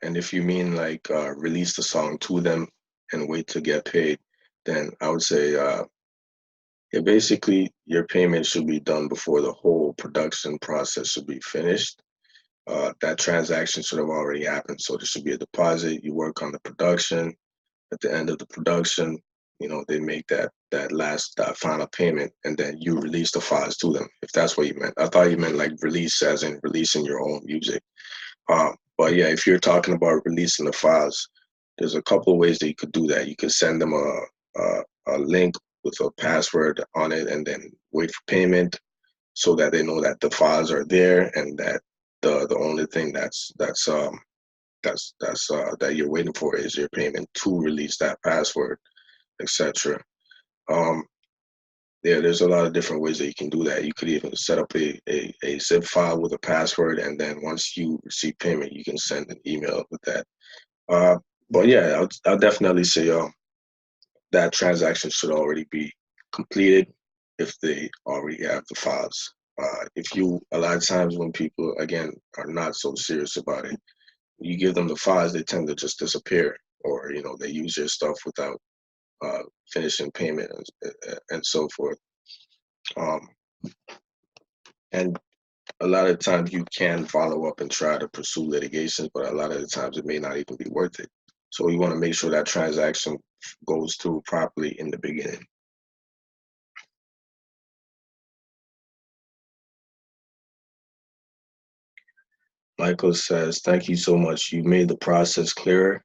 and if you mean like release the song to them and wait to get paid, then I would say yeah, basically your payment should be done before the whole production process should be finished. that transaction should have already happened. So there should be a deposit. You work on the production. At the end of the production, they make that final payment, and then you release the files to them. If that's what you meant, I thought you meant like release, as in releasing your own music. But yeah, if you're talking about releasing the files, there's a couple of ways that you could do that. You could send them a link with a password on it, and then wait for payment, so that they know that the files are there, and that the only thing that you're waiting for is your payment to release that password, etc. Um, yeah, there's a lot of different ways that you can do that. You could even set up a zip file with a password, and then once you receive payment, you can send an email with that. Uh, but yeah, I'll definitely say that transaction should already be completed if they already have the files. If you, a lot of times when people, again, are not so serious about it, you give them the files, they tend to just disappear, or they use your stuff without finishing payment, and so forth. Um, and a lot of times you can follow up and try to pursue litigation, but a lot of the times it may not even be worth it. So you want to make sure that transaction goes through properly in the beginning. Michael says, "Thank you so much. You made the process clearer.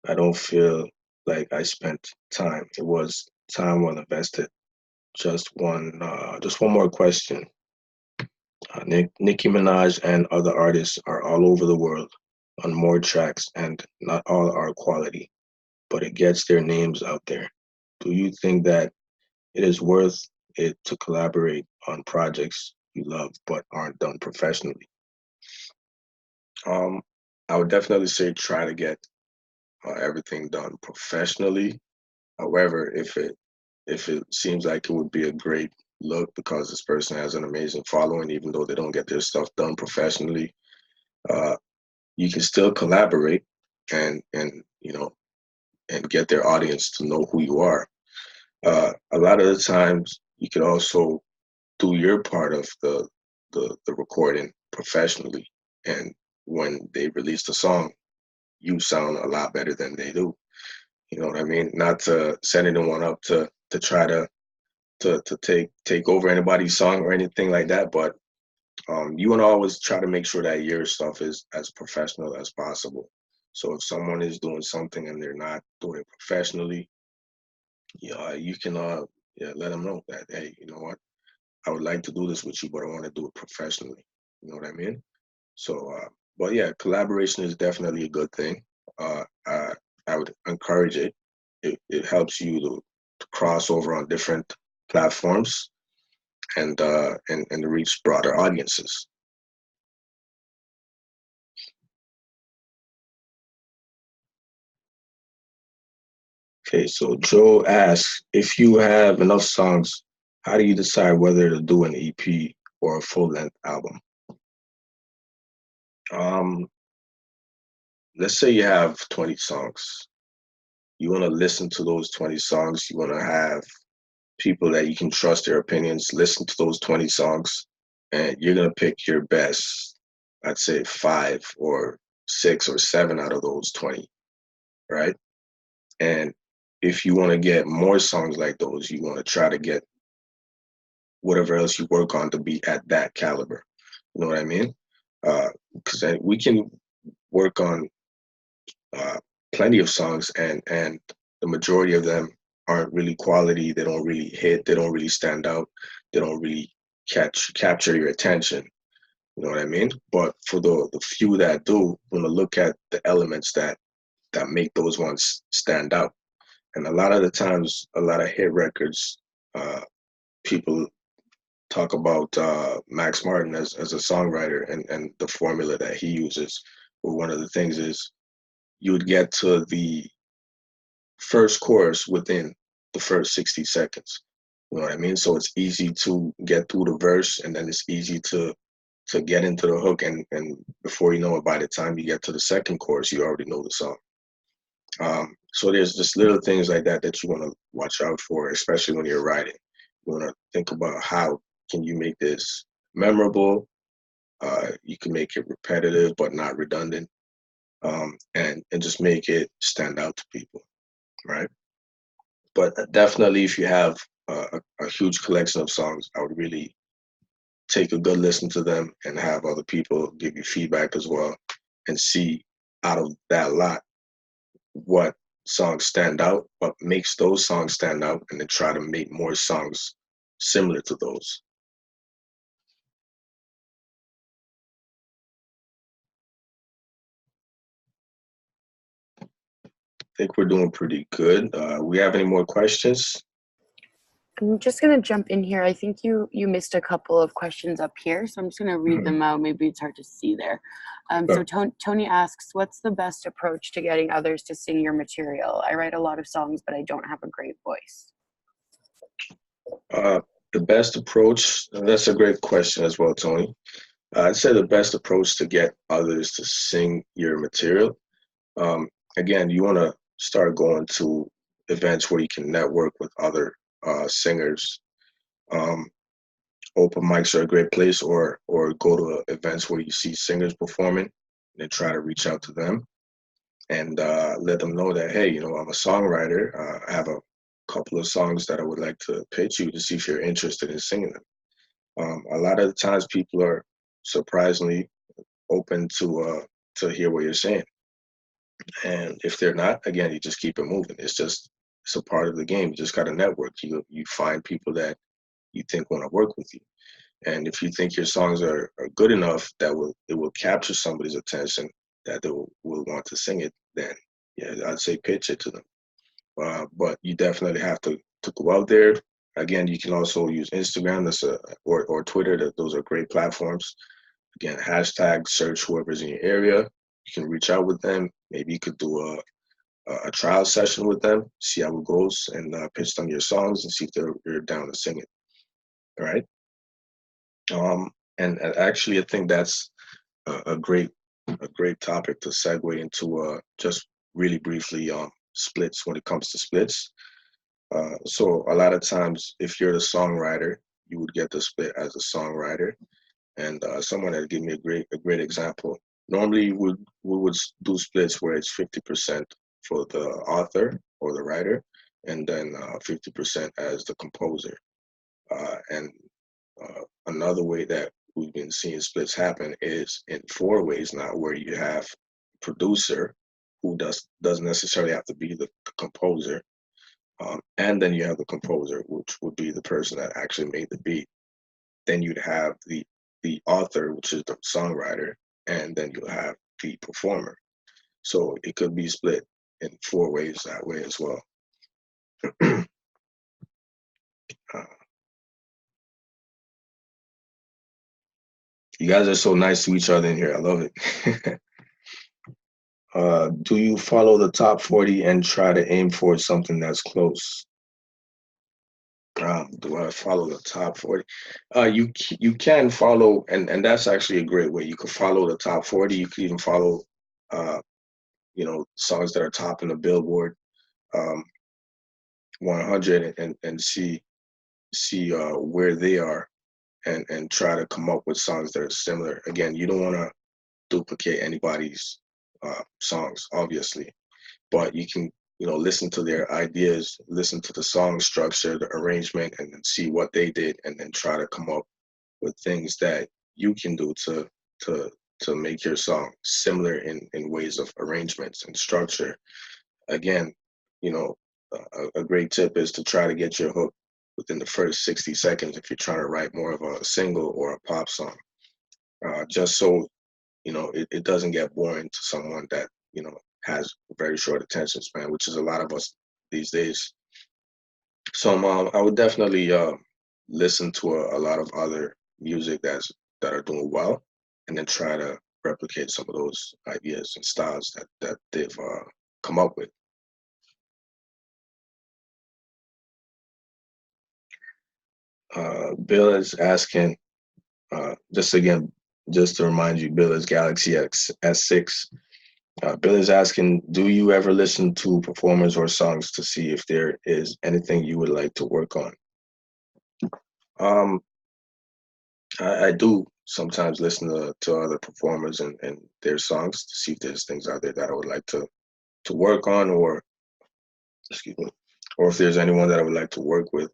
I don't feel like I spent time. It was time well invested." Just one more question. Nicki Minaj and other artists are all over the world on more tracks, and not all are quality, but it gets their names out there. Do you think that it is worth it to collaborate on projects you love but aren't done professionally? Um, I would definitely say try to get everything done professionally. However, if it seems like it would be a great look because this person has an amazing following, even though they don't get their stuff done professionally, uh, you can still collaborate and get their audience to know who you are. A lot of the times, you can also do your part of the recording professionally, and when they release the song, you sound a lot better than they do. You know what I mean? Not to set anyone up to try to take over anybody's song or anything like that, but you want to always try to make sure that your stuff is as professional as possible. So if someone is doing something and they're not doing it professionally, you can yeah, let them know that, hey, you know what, I would like to do this with you, but I want to do it professionally. You know what I mean? So, but yeah, collaboration is definitely a good thing. I would encourage it. It helps you to cross over on different platforms and reach broader audiences. Okay, so Joe asks, if you have enough songs, how do you decide whether to do an EP or a full length album? Um, let's say you have 20 songs. You want to listen to those 20 songs. You want to have people that you can trust their opinions listen to those 20 songs, and you're going to pick your best, I'd say five or six or seven out of those 20, right? And if you want to get more songs like those, you want to try to get whatever else you work on to be at that caliber. You know what I mean? Because we can work on uh, plenty of songs, and the majority of them aren't really quality. They don't really hit. They don't really stand out. They don't really capture your attention. You know what I mean? But for the few that do, we're gonna look at the elements that make those ones stand out. And a lot of the times, a lot of hit records, people talk about Max Martin as a songwriter and the formula that he uses. But one of the things is you would get to the first chorus within the first 60 seconds. You know what I mean? So it's easy to get through the verse, and then it's easy to get into the hook, and before you know it, by the time you get to the second chorus, you already know the song. So there's just little things like that that you want to watch out for, especially when you're writing. You want to think about how can you make this memorable, You can make it repetitive but not redundant, and just make it stand out to people, right? But definitely, if you have a huge collection of songs, I would really take a good listen to them and have other people give you feedback as well, and see out of that lot what songs stand out, what makes those songs stand out, and then try to make more songs similar to those. I think we're doing pretty good. We have any more questions? I'm just going to jump in here. I think you missed a couple of questions up here, so I'm just going to read them out. Maybe it's hard to see there. So Tony asks, what's the best approach to getting others to sing your material? I write a lot of songs, but I don't have a great voice. The best approach, and that's a great question as well, Tony. I'd say the best approach to get others to sing your material. Um, Again, you want to start going to events where you can network with other singers. Um, Open mics are a great place, or go to events where you see singers performing, and then try to reach out to them and let them know that, hey, I'm a songwriter. I have a couple of songs that I would like to pitch you to see if you're interested in singing them. A lot of the times, people are surprisingly open to hear what you're saying. And if they're not, again, you just keep it moving. It's a part of the game. You just got to network. You find people that you think want to work with you. And if you think your songs are good enough that it will capture somebody's attention, that they will want to sing it, then yeah, I'd say pitch it to them. But you definitely have to go out there. Again, you can also use Instagram, or Twitter. Those are great platforms. Again, hashtag search whoever's in your area. You can reach out with them. Maybe you could do a trial session with them, see how it goes, and pitch them your songs and see if they're down to sing it. All right. And actually, I think that's a great topic to segue into. Just really briefly, splits. When it comes to splits, so a lot of times, if you're the songwriter, you would get the split as a songwriter. And someone had given me a great example. Normally, we would do splits where it's 50% for the author or the writer, and then 50% as the composer. And another way that we've been seeing splits happen is in four ways now, where you have producer who doesn't necessarily have to be the composer, and then you have the composer, which would be the person that actually made the beat. Then you'd have the author, which is the songwriter, and then you'll have the performer. So it could be split in four ways that way as well. uh, you guys are so nice to each other in here. I love it. Do you follow the top 40 and try to aim for something that's close? Do I follow the top 40? You can follow, and that's actually a great way. You can follow the top 40. You can even follow, uh, songs that are top in the Billboard 100, and see where they are, and try to come up with songs that are similar. Again, you don't want to duplicate anybody's songs, obviously, but you can listen to their ideas, listen to the song structure, the arrangement, and then see what they did, and then try to come up with things that you can do to to make your song similar in ways of arrangements and structure. Again, you know, a great tip is to try to get your hook within the first 60 seconds if you're trying to write more of a single or a pop song. Just so it doesn't get boring to someone that has a very short attention span, which is a lot of us these days. So I would definitely listen to a lot of other music that are doing well, and then try to replicate some of those ideas and styles that they've come up with. Bill is asking, just to remind you, Bill is Galaxy X S6. Bill is asking, do you ever listen to performers or songs to see if there is anything you would like to work on? Um, I do sometimes listen to other performers and their songs to see if there's things out there that I would like to work on, or excuse me, or if there's anyone that I would like to work with,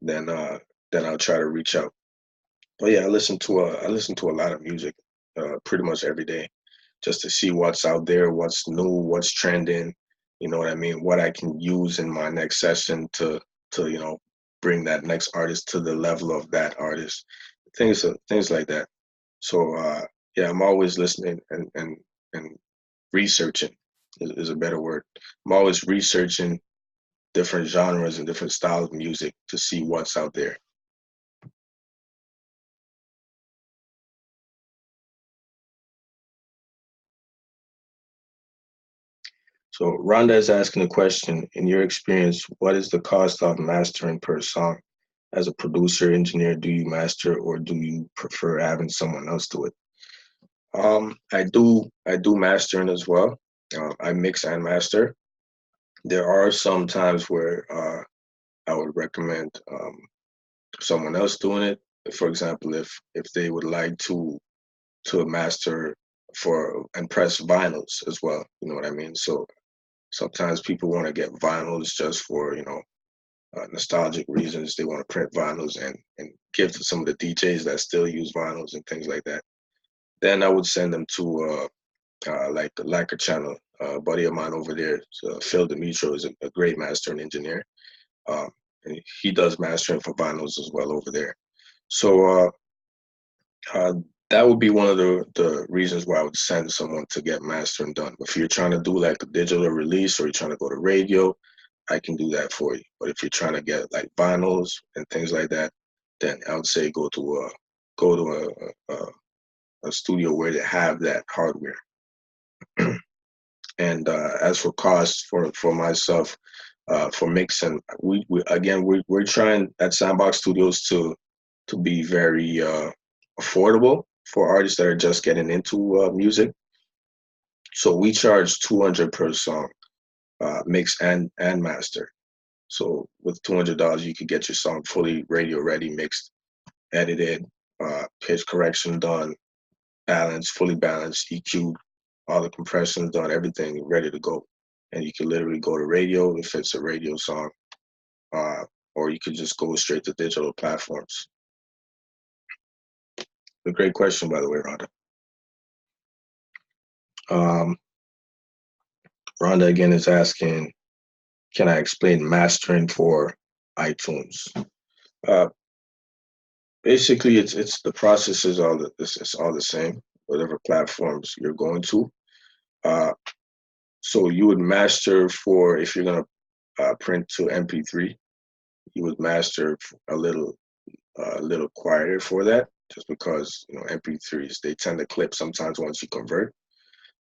then I'll try to reach out. But yeah, I listen to a lot of music, pretty much every day, just to see what's out there, what's new, what's trending. You know what I mean? What I can use in my next session to bring that next artist to the level of that artist. Things like that. So yeah, I'm always listening and researching is a better word. I'm always researching different genres and different styles of music to see what's out there. So Rhonda is asking a question. In your experience, what is the cost of mastering per song? As a producer, engineer, do you master or do you prefer having someone else do it? I do mastering as well. I mix and master. There are some times where I would recommend someone else doing it. For example, if they would like to master for and press vinyls as well, you know what I mean. So sometimes people want to get vinyls just for nostalgic reasons. They want to print vinyls and give to some of the DJs that still use vinyls and things like that. Then I would send them to like a channel. A buddy of mine over there, Phil Demetro, is a great mastering engineer. Um, and he does mastering for vinyls as well over there. So uh, that would be one of the reasons why I would send someone to get mastering done. If you're trying to do like a digital release or you're trying to go to radio, I can do that for you. But if you're trying to get like vinyls and things like that, then I would say go to a studio where they have that hardware. And as for costs for myself, for mixing, we again we're trying at Sandbox Studios to be very affordable for artists that are just getting into music. So we charge 200 per song, mix and master. So with $200, you could get your song fully radio ready, mixed, edited, pitch correction done, balanced, fully balanced, EQ, all the compressions done, everything ready to go. And you can literally go to radio if it's a radio song, uh, or you could just go straight to digital platforms. A great question, by the way, Rhonda. Um, Rhonda again is asking, can I explain mastering for iTunes? Uh, Basically, it's the process is it's all the same, whatever platforms you're going to. Uh, so you would master for if you're gonna print to MP3, you would master a little quieter for that, just because MP3s they tend to clip sometimes once you convert.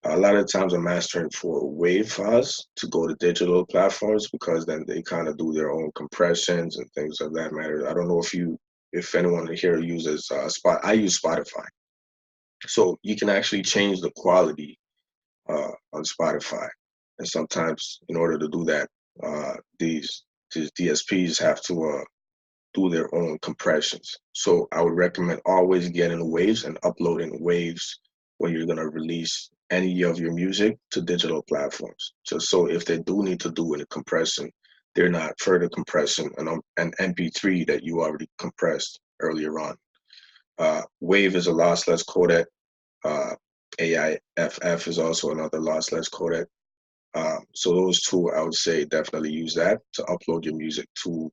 A lot of times I'm mastering for WAV files to go to digital platforms because then they kind of do their own compressions and things of that matter. I don't know if anyone here uses I use Spotify, so you can actually change the quality on Spotify. And sometimes in order to do that, these DSPs have to do their own compressions. So I would recommend always getting waves and uploading waves when you're gonna release any of your music to digital platforms. Just so if they do need to do any compression, they're not further compressing an MP3 that you already compressed earlier on. Wave is a lossless codec. Uh, AIFF is also another lossless codec. So those two, I would say, definitely use that to upload your music to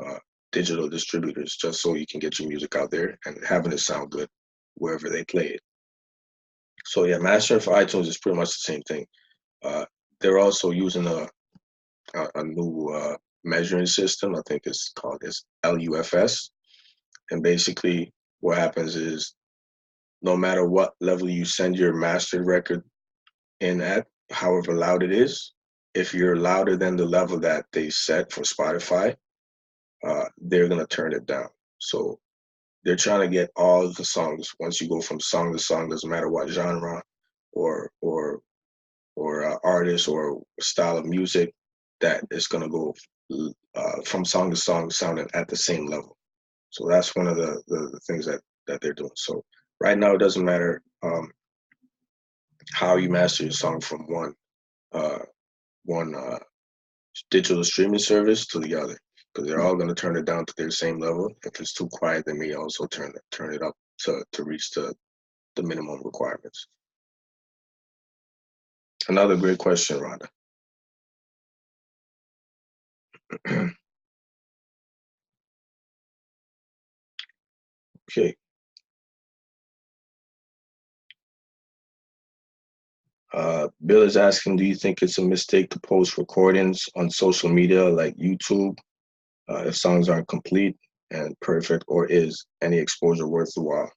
uh, digital distributors, just so you can get your music out there and having it sound good wherever they play it. So yeah, mastering for iTunes is pretty much the same thing. Uh, they're also using a new measuring system. I think it's called LUFS, and basically what happens is no matter what level you send your mastered record in at, however loud it is, if you're louder than the level that they set for Spotify, they're gonna turn it down. So they're trying to get all of the songs. Once you go from song to song, doesn't matter what genre or artist or style of music, that is gonna go from song to song, sounding at the same level. So that's one of the things that they're doing. So Right now, it doesn't matter how you master your song from uh, one digital streaming service to the other, because they're all going to turn it down to their same level. If it's too quiet, they may also turn it up to reach the minimum requirements. Another great question, Rhonda. Okay. Bill is asking, do you think it's a mistake to post recordings on social media like YouTube if songs aren't complete and perfect, or is any exposure worth the while?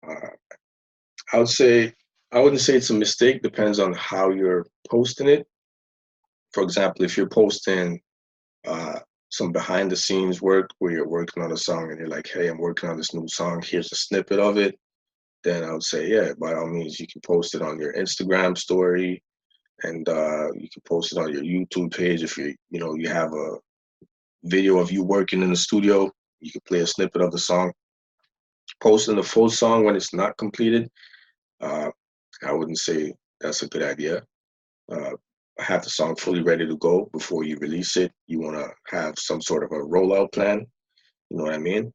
Uh, I would say I wouldn't say it's a mistake. Depends on how you're posting it. For example, if you're posting uh, some behind the scenes work where you're working on a song and you're like, hey, I'm working on this new song. Here's a snippet of it. Then I would say, yeah, by all means, you can post it on your Instagram story, and you can post it on your YouTube page. If you have a video of you working in the studio, you can play a snippet of the song. Posting the full song when it's not completed, uh, I wouldn't say that's a good idea. Uh, have the song fully ready to go before you release it. You want to have some sort of a rollout plan. You know what I mean?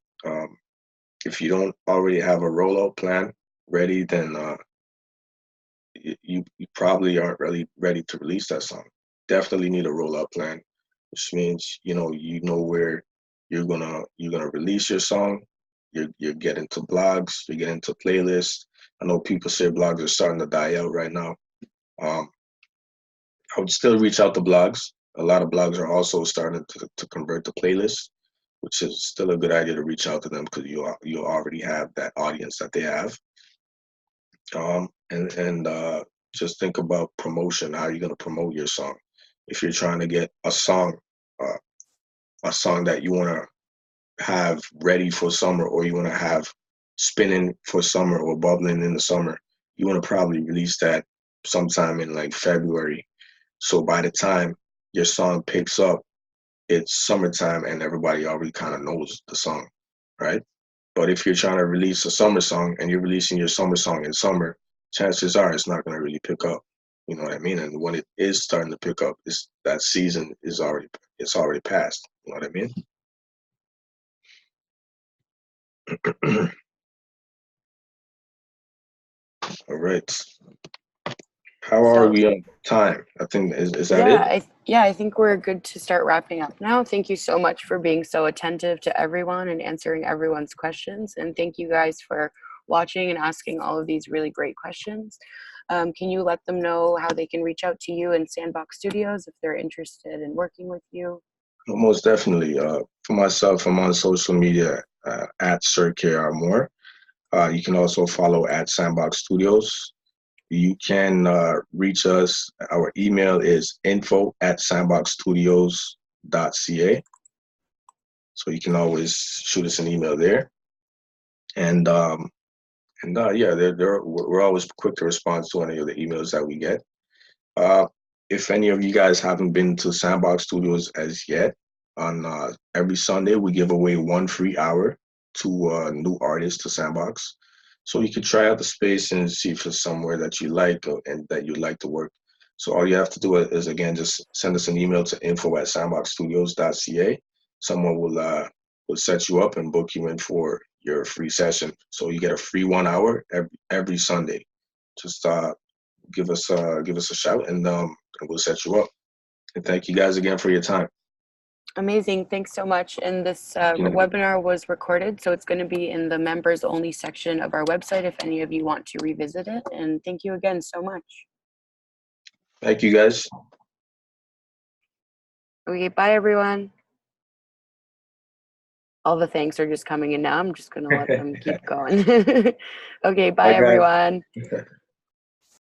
If you don't already have a rollout plan ready, then you probably aren't really ready to release that song. Definitely need a rollout plan, which means you know where you're gonna release your song. You're getting to blogs, you're getting to playlists. I know people say blogs are starting to die out right now. Um, I would still reach out to blogs. A lot of blogs are also starting to convert to playlists, which is still a good idea to reach out to them because you already have that audience that they have. And just think about promotion. How you're gonna promote your song. If you're trying to get uh, a song that you want to have ready for summer, or you want to have spinning for summer or bubbling in the summer, you want to probably release that sometime in like February. So by the time your song picks up, it's summertime and everybody already kind of knows the song, right? But if you're trying to release a summer song and you're releasing your summer song in summer, chances are it's not going to really pick up. You know what I mean? And when it is starting to pick up, is that season is already passed. You know what I mean? All right. How are So we on time? I think is that yeah, it? I think we're good to start wrapping up now. Thank you so much for being so attentive to everyone and answering everyone's questions. And thank you guys for watching and asking all of these really great questions. Can you let them know how they can reach out to you in Sandbox Studios if they're interested in working with you? Most definitely. For myself, I'm on social media at SirKR You can also follow at Sandbox Studios. You can reach us. Our email is info@sandboxstudios.ca. So you can always shoot us an email there. And yeah, we're always quick to respond to any of the emails that we get. Uh, if any of you guys haven't been to Sandbox Studios as yet, on every Sunday we give away 1 free hour to new artists to Sandbox, so you can try out the space and see if it's somewhere that you like and that you'd like to work. So all you have to do is again just send us an email to info@sandboxstudios.ca. Someone will set you up and book you in for your free session. So you get a free 1 hour every Sunday. Just give us a shout, and we'll set you up. And thank you guys again for your time. Amazing. Thanks so much. And this You know, webinar was recorded, so it's going to be in the members only section of our website if any of you want to revisit it. And thank you again so much. thank you guys. Okay, bye everyone. All the thanks are just coming in now. I'm just going to let them keep going. Okay, bye Bye guys. everyone.